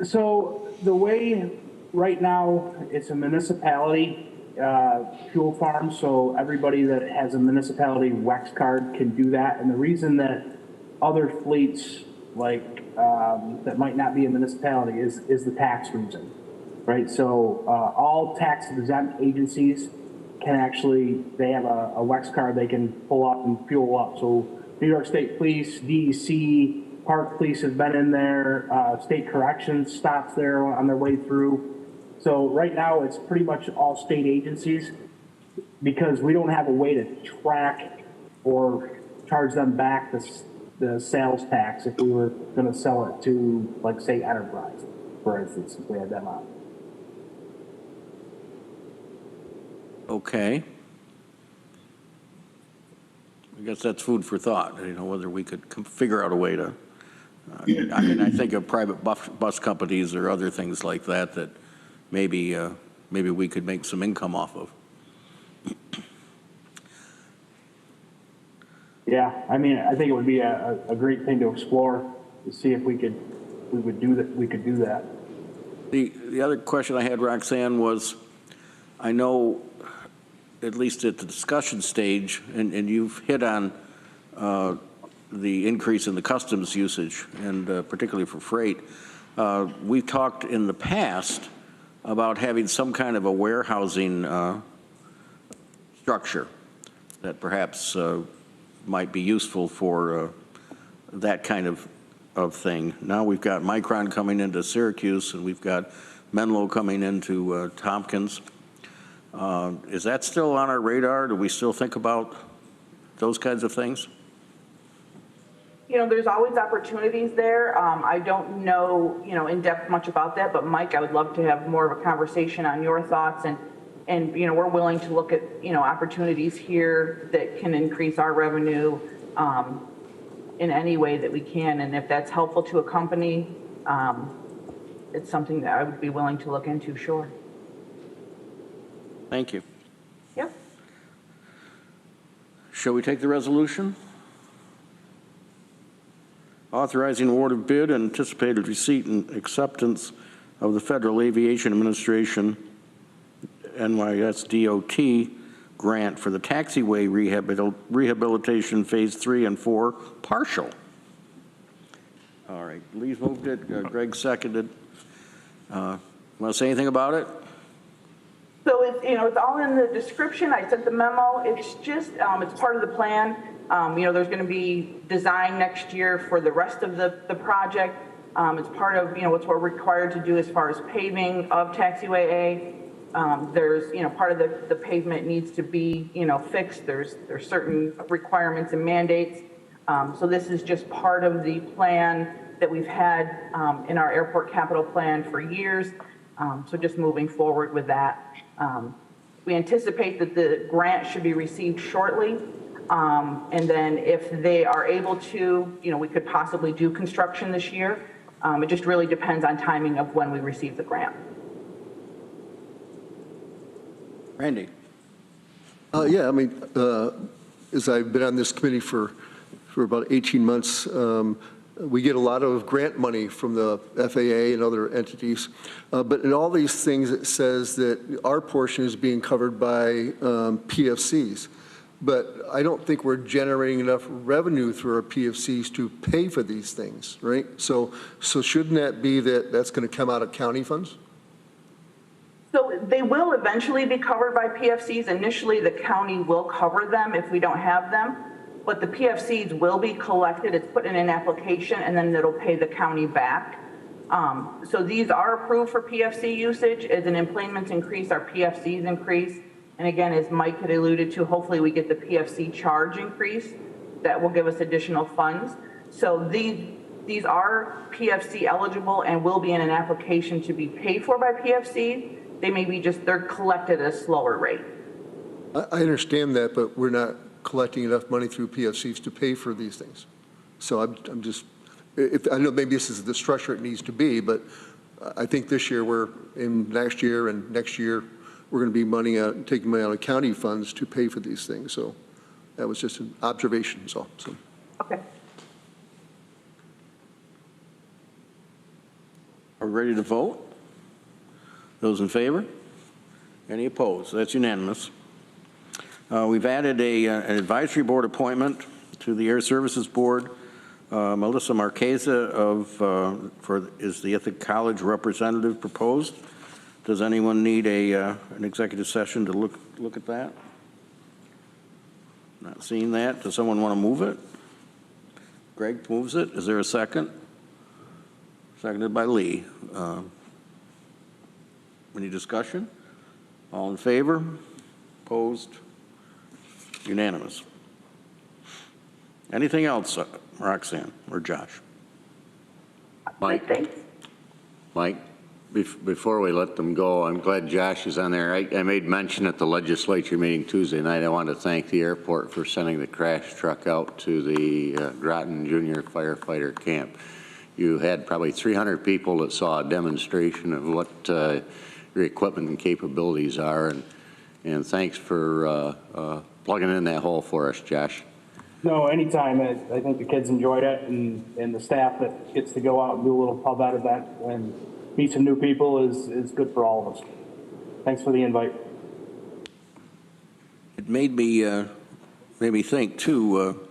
So the way right now it's a municipality fuel farm, so everybody that has a municipality WEX card can do that. And the reason that other fleets like that might not be a municipality is the tax reason, right? So all tax exempt agencies can actually, they have a WEX card they can pull up and fuel up. So New York State Police, DEC, Park Police has been in there, State Corrections stops there on their way through. So right now it's pretty much all state agencies because we don't have a way to track or charge them back the sales tax if we were going to sell it to, like, say, Enterprise, for instance, if we had them on. Okay. I guess that's food for thought, whether we could figure out a way to, I think of private bus companies or other things like that maybe we could make some income off of. Yeah, I mean, I think it would be a great thing to explore to see if we could do that. The other question I had, Roxanne, was I know, at least at the discussion stage, and you've hit on the increase in the customs usage, and particularly for freight. We've talked in the past about having some kind of a warehousing structure that perhaps might be useful for that kind of thing. Now we've got Micron coming into Syracuse, and we've got Menlo coming into Tompkins. Is that still on our radar? Do we still think about those kinds of things? There's always opportunities there. I don't know, in depth much about that, but Mike, I would love to have more of a conversation on your thoughts, and we're willing to look at, opportunities here that can increase our revenue in any way that we can. And if that's helpful to a company, it's something that I would be willing to look into, sure. Thank you. Yep. Shall we take the resolution? Authorizing award of bid and anticipated receipt and acceptance of the Federal Aviation Administration NYSDOT grant for the taxiway rehabilitation phase 3 and 4 partial. All right, Lee's moved it, Greg seconded. Want to say anything about it? So it's, it's all in the description. I sent the memo. It's just, it's part of the plan. There's going to be design next year for the rest of the project. It's part of, what's we're required to do as far as paving of taxiway A. There's, part of the pavement needs to be, fixed. There's certain requirements and mandates. So this is just part of the plan that we've had in our airport capital plan for years. So just moving forward with that. We anticipate that the grant should be received shortly. And then if they are able to, we could possibly do construction this year. It just really depends on timing of when we receive the grant. Randy? Yeah, I mean, as I've been on this committee for about 18 months, we get a lot of grant money from the FAA and other entities. But in all these things, it says that our portion is being covered by PFCs. But I don't think we're generating enough revenue through our PFCs to pay for these things, right? So shouldn't that be that's going to come out of county funds? So they will eventually be covered by PFCs. Initially, the county will cover them if we don't have them, but the PFCs will be collected. It's put in an application, and then it'll pay the county back. So these are approved for PFC usage. As an employments increase, our PFCs increase. And again, as Mike had alluded to, hopefully we get the PFC charge increase. That will give us additional funds. So these are PFC eligible and will be in an application to be paid for by PFC. They may be they're collected at a slower rate. I understand that, but we're not collecting enough money through PFCs to pay for these things. So I'm just, I know maybe this is the structure it needs to be, but I think this year next year and next year, we're going to be taking money out of county funds to pay for these things. So that was just an observation, so. Okay. Are we ready to vote? Those in favor? Any opposed? That's unanimous. We've added an advisory board appointment to the Air Services Board. Melissa Marqueza is the Ithaca College representative proposed. Does anyone need an executive session to look at that? Not seeing that. Does someone want to move it? Greg moves it. Is there a second? Seconded by Lee. Any discussion? All in favor? Opposed? Unanimous. Anything else, Roxanne or Josh? Mike, before we let them go, I'm glad Josh is on there. I made mention at the legislature meeting Tuesday night. I want to thank the airport for sending the crash truck out to the Groton Junior Firefighter Camp. You had probably 300 people that saw a demonstration of what your equipment and capabilities are, and thanks for plugging in that hole for us, Josh. No, anytime. I think the kids enjoyed it, and the staff that gets to go out and do a little pub event and meet some new people is good for all of us. Thanks for the invite. It made me think too.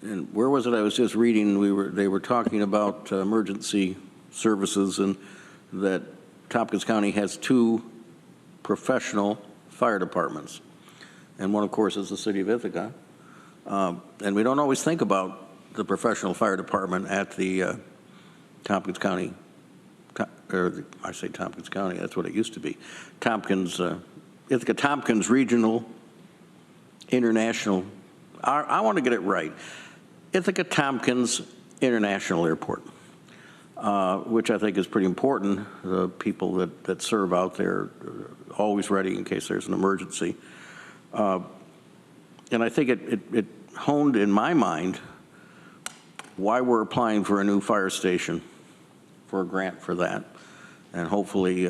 And where was it? I was just reading. They were talking about emergency services, and that Tompkins County has 2 professional fire departments, and one, of course, is the city of Ithaca. And we don't always think about the professional fire department at the Tompkins County, or I say Tompkins County, that's what it used to be. Ithaca Tompkins Regional International, I want to get it right. Ithaca Tompkins International Airport, which I think is pretty important. The people that serve out there are always ready in case there's an emergency. And I think it honed in my mind why we're applying for a new fire station for a grant for that. And hopefully,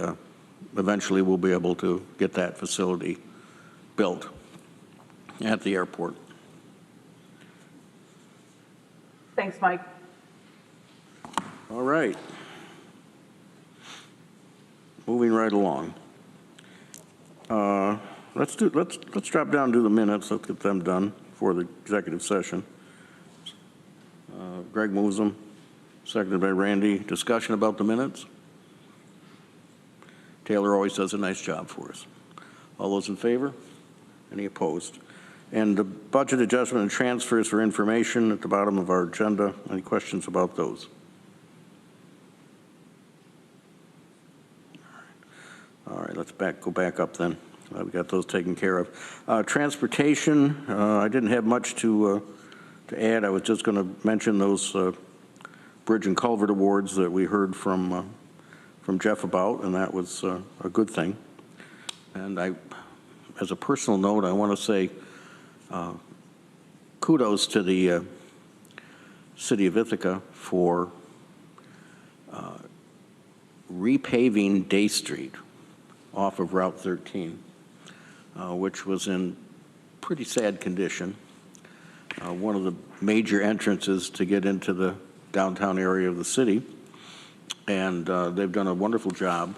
eventually we'll be able to get that facility built at the airport. Thanks, Mike. All right. Moving right along. Let's drop down and do the minutes. Let's get them done for the executive session. Greg moves them, seconded by Randy. Discussion about the minutes? Taylor always does a nice job for us. All those in favor? Any opposed? And the budget adjustment and transfers for information at the bottom of our agenda. Any questions about those? All right, let's go back up then. We got those taken care of. Transportation, I didn't have much to add. I was just going to mention those bridge and culvert awards that we heard from Jeff about, and that was a good thing. And as a personal note, I want to say kudos to the city of Ithaca for repaving Day Street off of Route 13, which was in pretty sad condition. One of the major entrances to get into the downtown area of the city. And they've done a wonderful job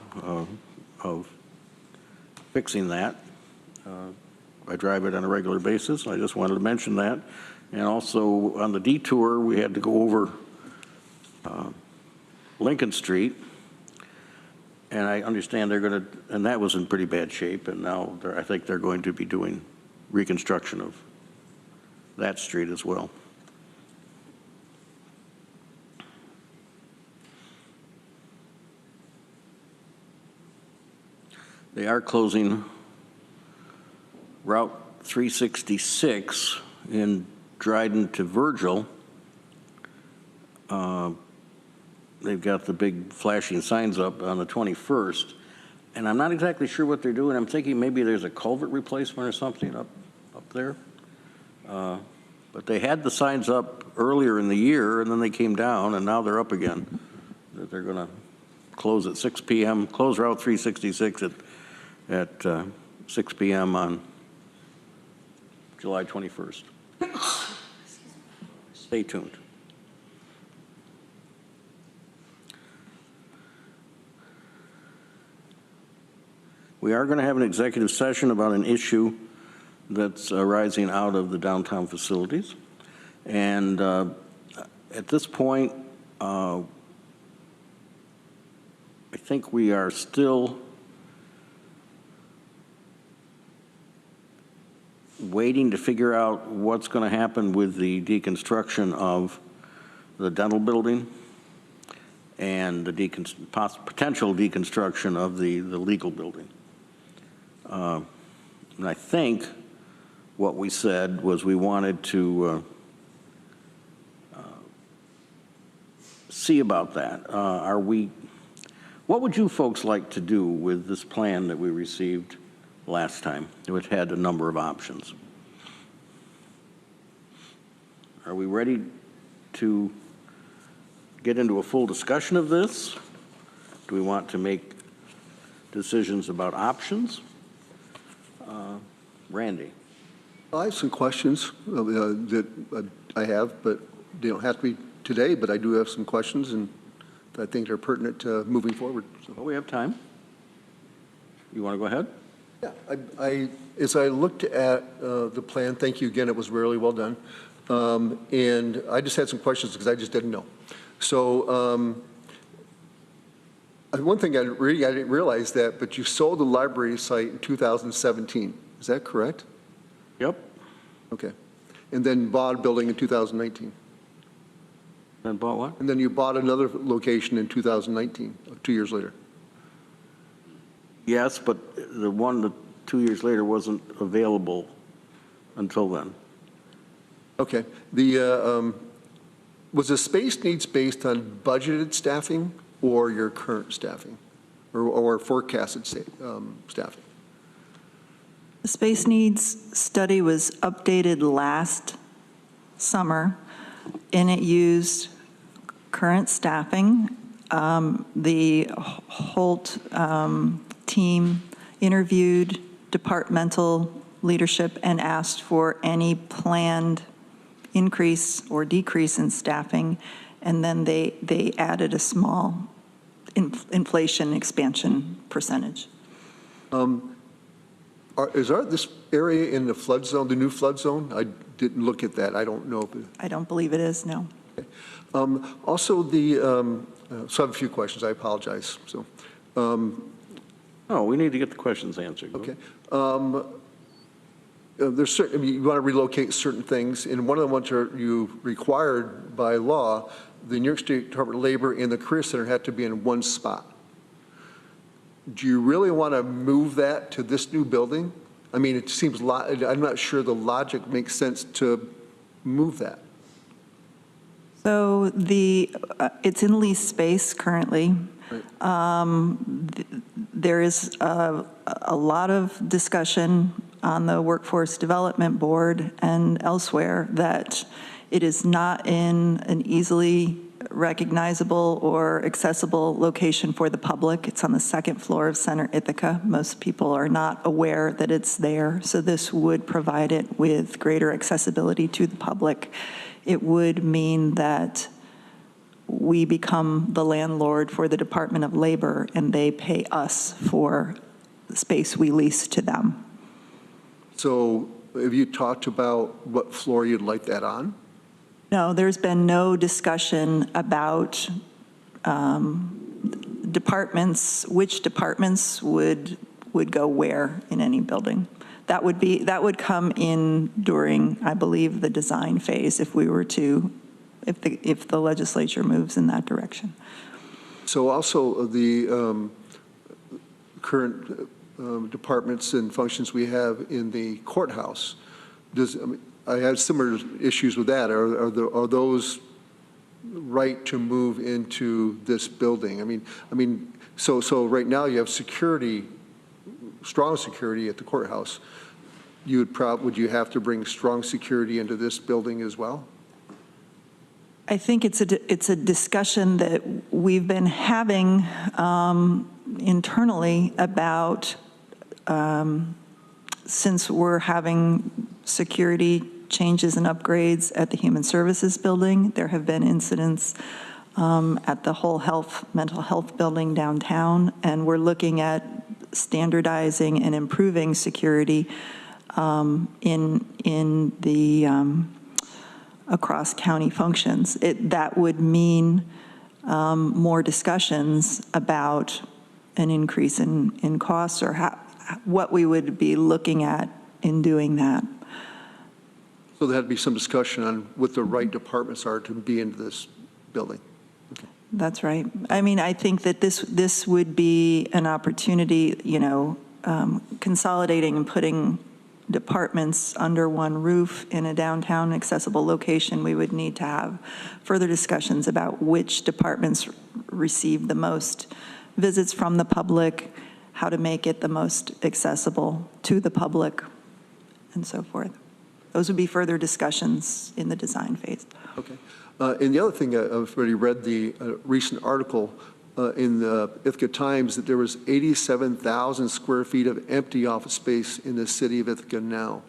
of fixing that. I drive it on a regular basis. I just wanted to mention that. And also on the detour, we had to go over Lincoln Street. And I understand they're going to, and that was in pretty bad shape. And now I think they're going to be doing reconstruction of that street as well. They are closing Route 366 in Dryden to Virgil. They've got the big flashing signs up on the 21st, and I'm not exactly sure what they're doing. I'm thinking maybe there's a culvert replacement or something up there. But they had the signs up earlier in the year, and then they came down, and now they're up again. That they're going to close at 6 p.m., close Route 366 at 6 p.m. on July 21st. Stay tuned. We are going to have an executive session about an issue that's arising out of the downtown facilities. And at this point, I think we are still waiting to figure out what's going to happen with the deconstruction of the dental building and the potential deconstruction of the legal building. And I think what we said was we wanted to see about that. What would you folks like to do with this plan that we received last time, which had a number of options? Are we ready to get into a full discussion of this? Do we want to make decisions about options? Randy. I have some questions that I have, but they don't have to be today, but I do have some questions, and I think they're pertinent to moving forward. So. Well, we have time. You want to go ahead? Yeah, as I looked at the plan, thank you again, it was really well done. And I just had some questions because I just didn't know. So one thing I didn't realize that, but you sold the library site in 2017. Is that correct? Yep. Okay. And then bought a building in 2019. Then bought what? And then you bought another location in 2019, 2 years later. Yes, but the one that 2 years later wasn't available until then. Okay. Was the space needs based on budgeted staffing or your current staffing or forecasted staffing? The space needs study was updated last summer, and it used current staffing. The Holt team interviewed departmental leadership and asked for any planned increase or decrease in staffing, and then they added a small inflation expansion percentage. This area in the flood zone, the new flood zone? I didn't look at that. I don't know. I don't believe it is, no. Also, so I have a few questions. I apologize. So, Oh, we need to get the questions answered. okay. There's certain, you want to relocate certain things, and one of the ones are you required by law, the New York State Department of Labor and the Career Center had to be in one spot. Do you really want to move that to this new building? I mean, it seems, I'm not sure the logic makes sense to move that. So it's in lease space currently. There is a lot of discussion on the Workforce Development Board and elsewhere that it is not in an easily recognizable or accessible location for the public. It's on the second floor of Center Ithaca. Most people are not aware that it's there, so this would provide it with greater accessibility to the public. It would mean that we become the landlord for the Department of Labor and they pay us for the space we lease to them. So have you talked about what floor you'd like that on? No, there's been no discussion about departments, which departments would go where in any building. That would come in during, I believe, the design phase if we were to, if the legislature moves in that direction. So also the current departments and functions we have in the courthouse, I had similar issues with that. Are those right to move into this building? I mean, so right now you have security, strong security at the courthouse. Would you have to bring strong security into this building as well? I think it's a discussion that we've been having internally about since we're having security changes and upgrades at the Human Services Building. There have been incidents at the whole mental health building downtown, and we're looking at standardizing and improving security in the across county functions. That would mean more discussions about an increase in costs or what we would be looking at in doing that. So there had to be some discussion on what the right departments are to be into this building. Okay. That's right. I mean, I think that this would be an opportunity, consolidating and putting departments under one roof in a downtown accessible location. We would need to have further discussions about which departments receive the most visits from the public, how to make it the most accessible to the public, and so forth. Those would be further discussions in the design phase. Okay. And the other thing, I've already read the recent article in the Ithaca Times that there was 87,000 square feet of empty office space in the city of Ithaca now.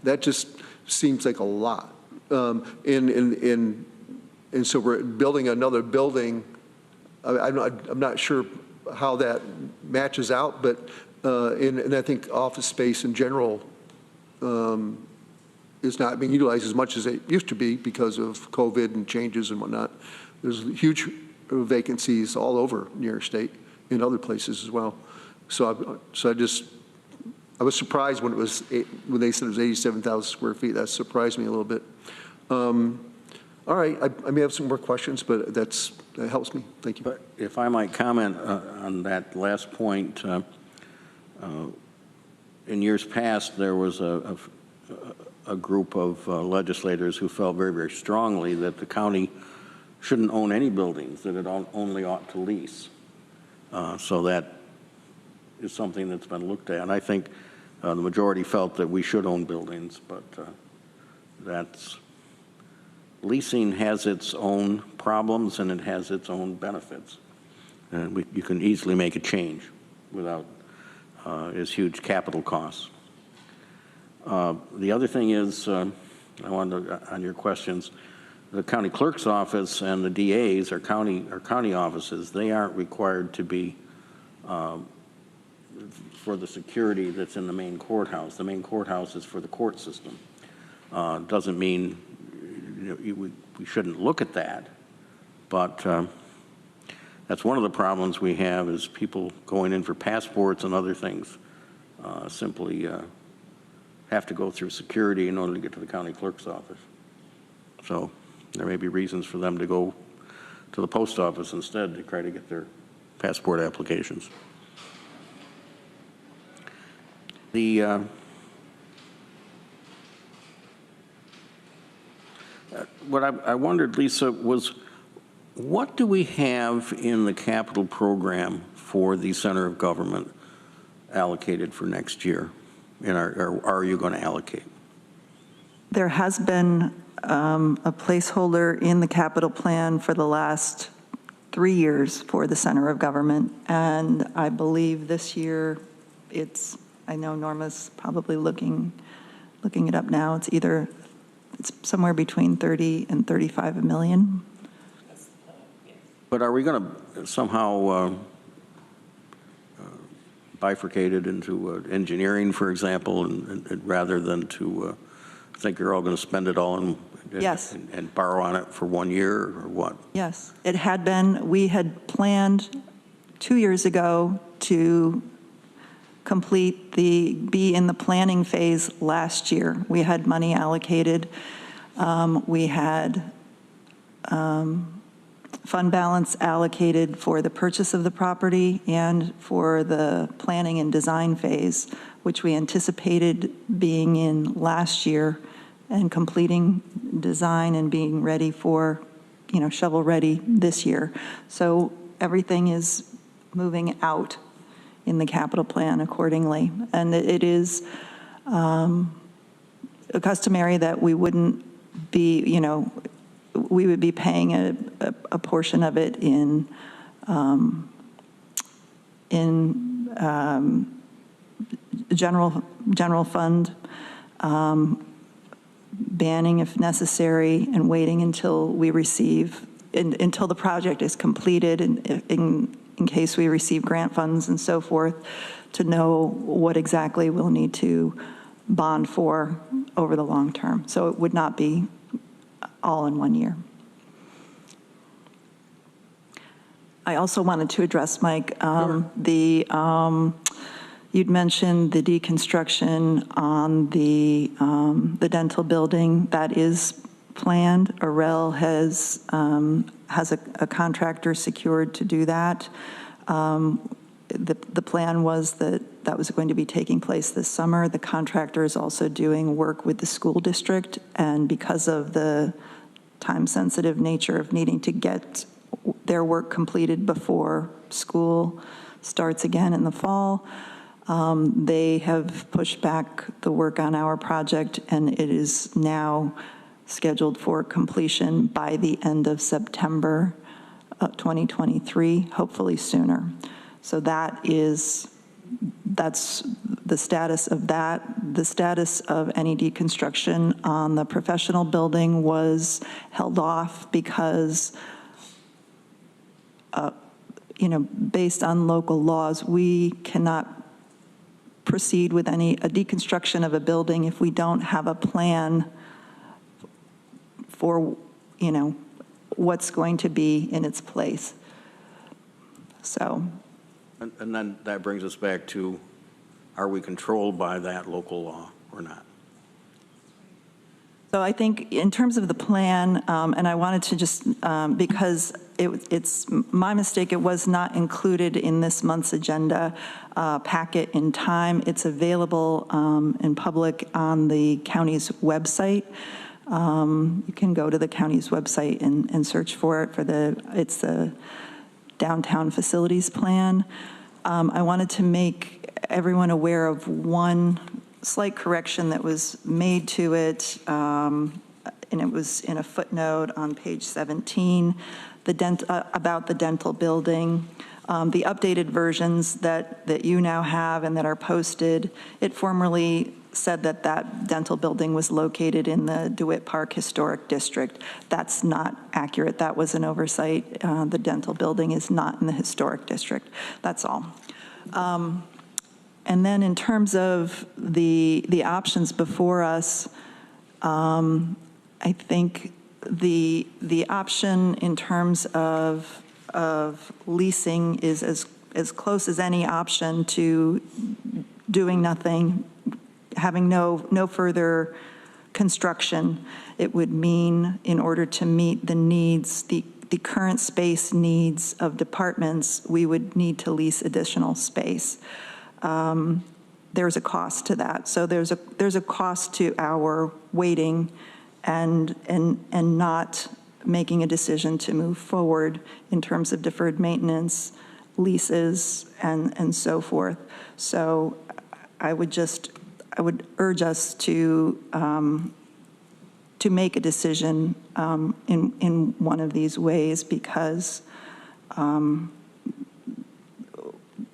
That just seems like a lot. And so we're building another building. I'm not sure how that matches out, but and I think office space in general is not being utilized as much as it used to be because of COVID and changes and whatnot. There's huge vacancies all over New York State, in other places as well. So I was surprised when when they said it was 87,000 square feet. That surprised me a little bit. All right, I may have some more questions, but that helps me. Thank you. But if I might comment on that last point, in years past, there was a group of legislators who felt very, very strongly that the county shouldn't own any buildings, that it only ought to lease. So that is something that's been looked at. And I think the majority felt that we should own buildings, but leasing has its own problems and it has its own benefits. And you can easily make a change without as huge capital costs. The other thing is, I wanted to, on your questions, the county clerk's office and the DAs are county offices. They aren't required to be for the security that's in the main courthouse. The main courthouse is for the court system. Doesn't mean we shouldn't look at that, but that's one of the problems we have is people going in for passports and other things simply have to go through security in order to get to the county clerk's office. So there may be reasons for them to go to the post office instead to try to get their passport applications. What I wondered, Lisa, was what do we have in the capital program for the center of government allocated for next year? Or are you going to allocate? There has been a placeholder in the capital plan for the last 3 years for the center of government, and I believe this year it's, I know Norma's probably looking it up now, it's somewhere between 30 and 35 million. But are we going to somehow bifurcate it into engineering, for example, and rather than to think you're all going to spend it all Yes. and borrow on it for 1 year or what? Yes, it had been, we had planned 2 years ago to be in the planning phase last year. We had money allocated. We had fund balance allocated for the purchase of the property and for the planning and design phase, which we anticipated being in last year and completing design and being ready for, shovel ready this year. So everything is moving out in the capital plan accordingly. And it is customary that we wouldn't be, we would be paying a portion of it in general fund, banning if necessary, and waiting until we receive, until the project is completed, in case we receive grant funds and so forth, to know what exactly we'll need to bond for over the long term. So it would not be all in 1 year. I also wanted to address, Mike, you'd mentioned the deconstruction on the dental building. That is planned. Arel has a contractor secured to do that. The plan was that was going to be taking place this summer. The contractor is also doing work with the school district, and because of the time-sensitive nature of needing to get their work completed before school starts again in the fall, they have pushed back the work on our project, and it is now scheduled for completion by the end of September 2023, hopefully sooner. So that's the status of that. The status of any deconstruction on the professional building was held off because, based on local laws, we cannot proceed with a deconstruction of a building if we don't have a plan for, what's going to be in its place. So. And then that brings us back to, are we controlled by that local law or not? So I think in terms of the plan, and I wanted to just, because it's my mistake, it was not included in this month's agenda packet in time. It's available in public on the county's website. You can go to the county's website and search for it it's the downtown facilities plan. I wanted to make everyone aware of one slight correction that was made to it. and it was in a footnote on page 17, about the dental building. The updated versions that you now have and that are posted, it formerly said that that dental building was located in the DeWitt Park Historic District. That's not accurate. That was an oversight. The dental building is not in the Historic District. That's all. And then in terms of the options before us, I think the option in terms of leasing is as close as any option to doing nothing, having no further construction. It would mean, in order to meet the needs, the current space needs of departments, we would need to lease additional space. There's a cost to that. So there's a cost to our waiting and not making a decision to move forward in terms of deferred maintenance, leases, and so forth. So I would urge us to make a decision in one of these ways, because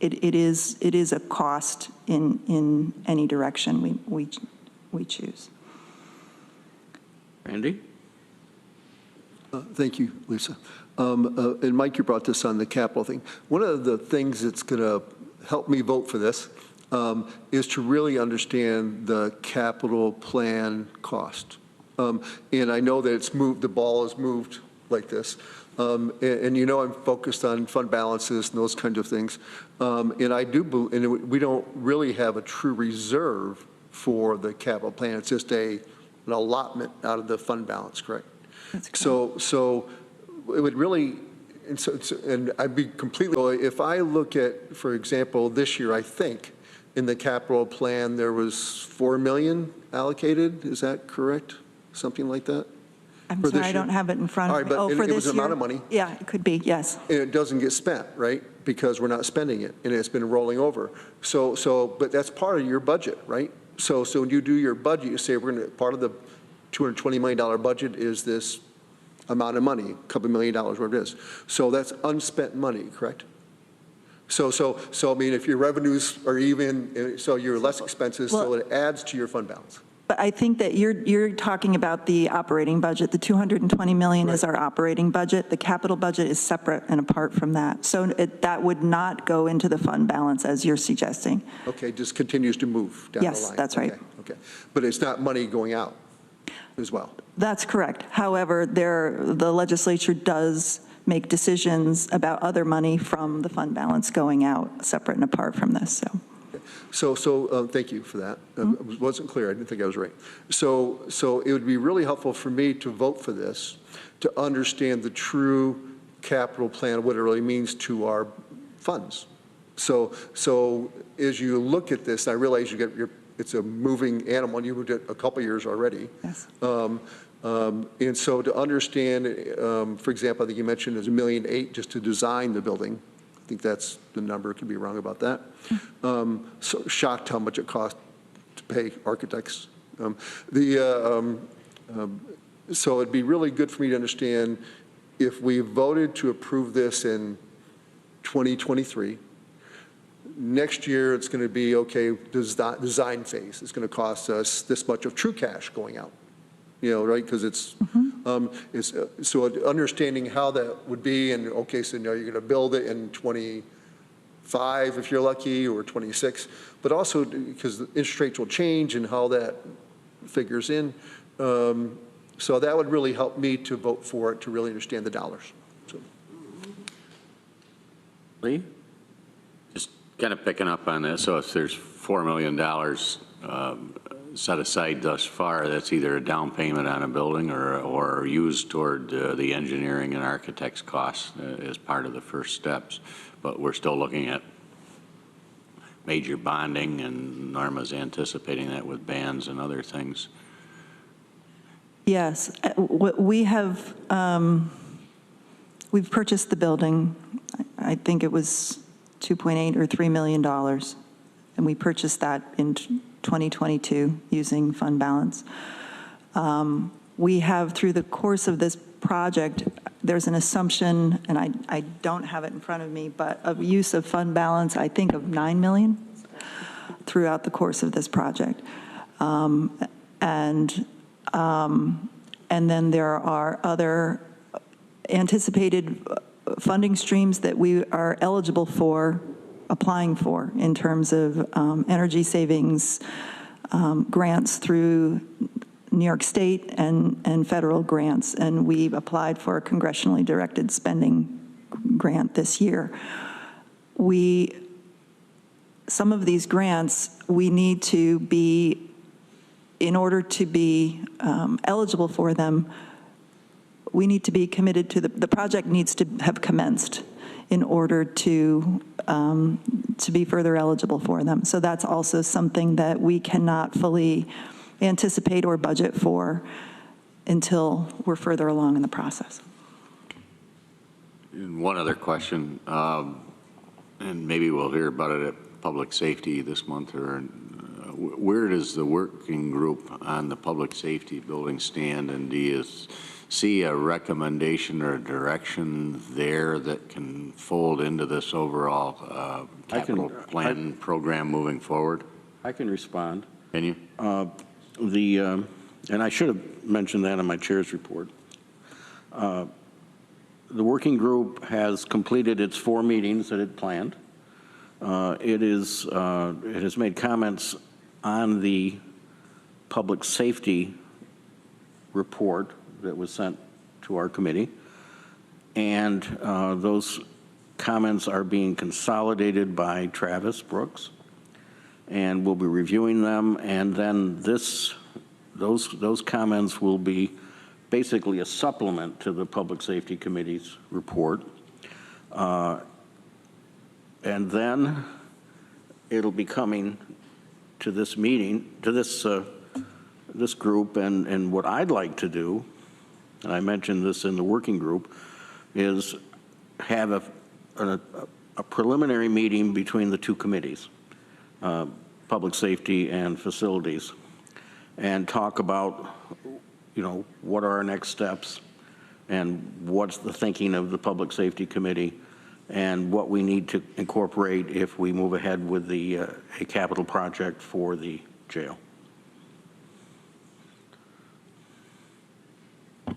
it is a cost in any direction we choose. Randy? Thank you, Lisa. And Mike, you brought this on the capital thing. One of the things that's going to help me vote for this is to really understand the capital plan cost. And I know that it's moved, the ball is moved like this. And you know I'm focused on fund balances and those kinds of things. And I do believe, and we don't really have a true reserve for the capital plan. It's just an allotment out of the fund balance, correct? That's correct. So it would really, and I'd be completely, if I look at, for example, this year, I think in the capital plan there was 4 million allocated. Is that correct? Something like that? I'm For sorry, this I year? don't have it in front All of right, me. but Oh, for it this was an year? amount of money. Yeah, it could be, yes. And it doesn't get spent, right? Because we're not spending it, and it's been rolling over. But that's part of your budget, right? So when you do your budget, you say we're going to, part of the $220 million budget is this amount of money, a couple $1 million, whatever it is. So that's unspent money, correct? So I mean, if your revenues are even, so you're less expenses, so it adds to your fund balance. But I think that you're talking about the operating budget. The $220 million is our operating budget. The capital budget is separate and apart from that. So that would not go into the fund balance as you're suggesting. Okay, just continues to move down the line. Yes, that's right. Okay. But it's not money going out as well. That's correct. However, the legislature does make decisions about other money from the fund balance going out, separate and apart from this. So thank you for that. It wasn't clear. I didn't think I was right. So it would be really helpful for me to vote for this, to understand the true capital plan, what it really means to our funds. So as you look at this, I realize it's a moving animal. You moved it a couple years already. Yes. And so to understand, for example, I think you mentioned there's $1.8 million just to design the building. I think that's the number. Could be wrong about that. So shocked how much it costs to pay architects. So it'd be really good for me to understand if we voted to approve this in 2023. Next year, it's going to be, okay, design phase. It's going to cost us this much of true cash going out. You know, right? Because it's so understanding how that would be, and okay, so now you're going to build it in 25 if you're lucky, or 26, but also because the interest rates will change and how that figures in. So that would really help me to vote for it, to really understand the dollars. So. Lee? Just kind of picking up on this. So if there's $4 million set aside thus far, that's either a down payment on a building or used toward the engineering and architect's costs as part of the first steps. But we're still looking at major bonding, and Norma's anticipating that with bands and other things. Yes, we have, we've purchased the building. I think it was $2.8 or $3 million, and we purchased that in 2022 using fund balance. we have, through the course of this project, there's an assumption, and I don't have it in front of me, but of use of fund balance, I think of 9 million throughout the course of this project. And then there are other anticipated funding streams that we are eligible for applying for in terms of energy savings grants through New York State and federal grants. And we've applied for a congressionally directed spending grant this year. Some of these grants, we need to be, in order to be eligible for them, we need to be committed to the project needs to have commenced in order to be further eligible for them. So that's also something that we cannot fully anticipate or budget for until we're further along in the process. And one other question, and maybe we'll hear about it at Public Safety this month, or where does the working group on the public safety building stand, and do you see a recommendation or a direction there that can fold into this overall capital plan program moving forward? I can respond. Can you? And I should have mentioned that in my chair's report. The working group has completed its 4 meetings that it planned. It has made comments on the public safety report that was sent to our committee, and those comments are being consolidated by Travis Brooks, and we'll be reviewing them, and then those comments will be basically a supplement to the Public Safety Committee's report. And then it'll be coming to this meeting, to this group, and what I'd like to do, and I mentioned this in the working group, is have a preliminary meeting between the 2 committees, Public Safety and Facilities, and talk about, what are our next steps and what's the thinking of the Public Safety Committee and what we need to incorporate if we move ahead with a capital project for the jail. Does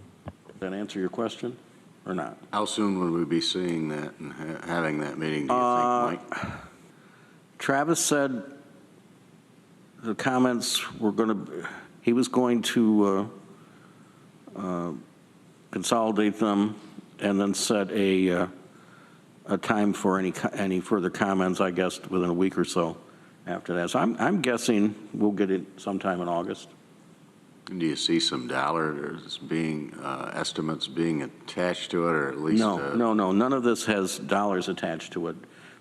that answer your question or not? How soon would we be seeing that and having that meeting, do you think, Mike? Travis said the comments were he was going to consolidate them and then set a time for any further comments, I guess, within a week or so after that. So I'm guessing we'll get it sometime in August. And do you see some dollars being, estimates being attached to it, or at least? No, none of this has dollars attached to it.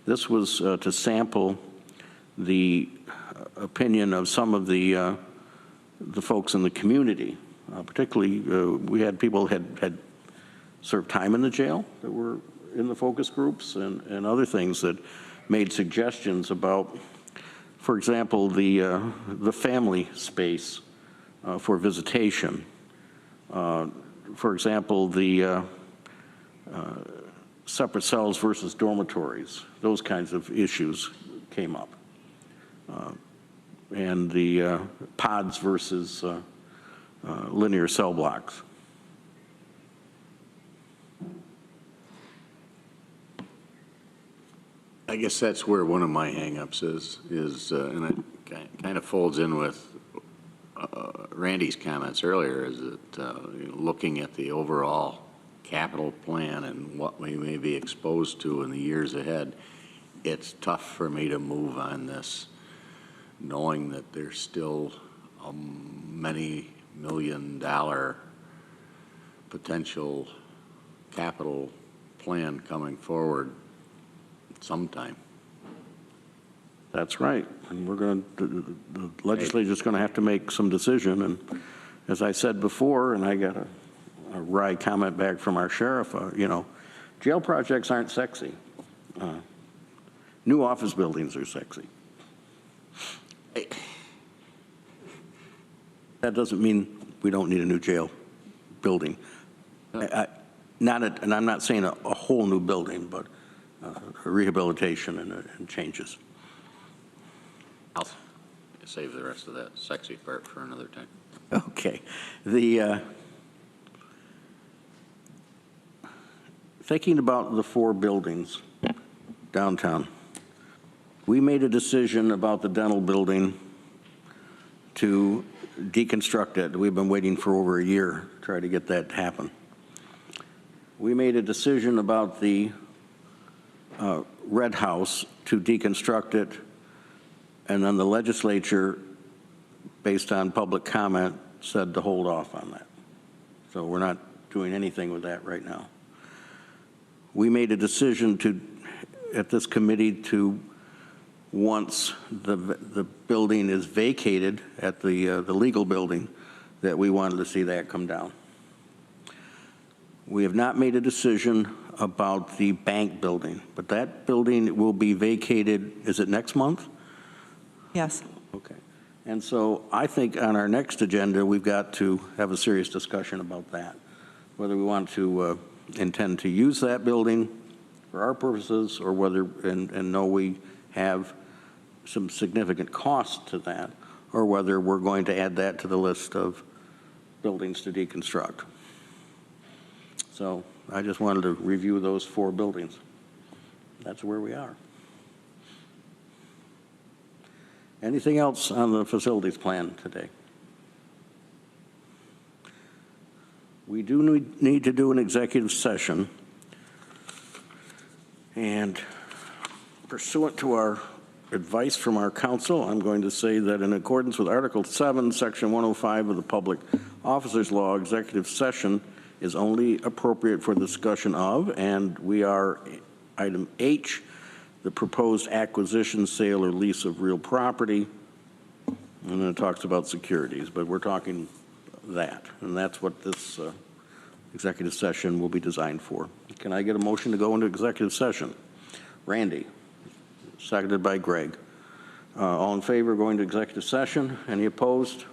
This was to sample the opinion of some of the folks in the community. Particularly, we had people had served time in the jail that were in the focus groups, and other things that made suggestions about, for example, the family space for visitation. For example, the separate cells versus dormitories, those kinds of issues came up. And the pods versus linear cell blocks. I guess that's where one of my hangups is, and it kind of folds in with Randy's comments earlier, is that looking at the overall capital plan and what we may be exposed to in the years ahead, it's tough for me to move on this, knowing that there's still a many $million potential capital plan coming forward sometime. That's right. And the legislature's going to have to make some decision. And as I said before, and I got a wry comment back from our sheriff, jail projects aren't sexy. New office buildings are sexy. That doesn't mean we don't need a new jail. building. And I'm not saying a whole new building, but a rehabilitation and changes. I'll save the rest of that sexy part for another time. Okay. Thinking about the 4 buildings downtown, we made a decision about the dental building to deconstruct it. We've been waiting for over a year to try to get that to happen. We made a decision about the Red House to deconstruct it, and then the legislature, based on public comment, said to hold off on that. So we're not doing anything with that right now. We made a decision at this committee to, once the building is vacated at the legal building, that we wanted to see that come down. We have not made a decision about the bank building, but that building will be vacated, is it next month? Yes. Okay. And so I think on our next agenda, we've got to have a serious discussion about that, whether we want to intend to use that building for our purposes, or whether, and know we have some significant cost to that, or whether we're going to add that to the list of buildings to deconstruct. So I just wanted to review those 4 buildings. That's where we are. Anything else on the facilities plan today? We do need to do an executive session. And pursuant to our advice from our counsel, I'm going to say that in accordance with Article 7, Section 105 of the Public Officers Law, executive session is only appropriate for discussion of, and we are item H, the proposed acquisition, sale, or lease of real property. And then it talks about securities, but we're talking that, and that's what this executive session will be designed for. Can I get a motion to go into executive session? Randy, seconded by Greg. All in favor of going to executive session? Any opposed?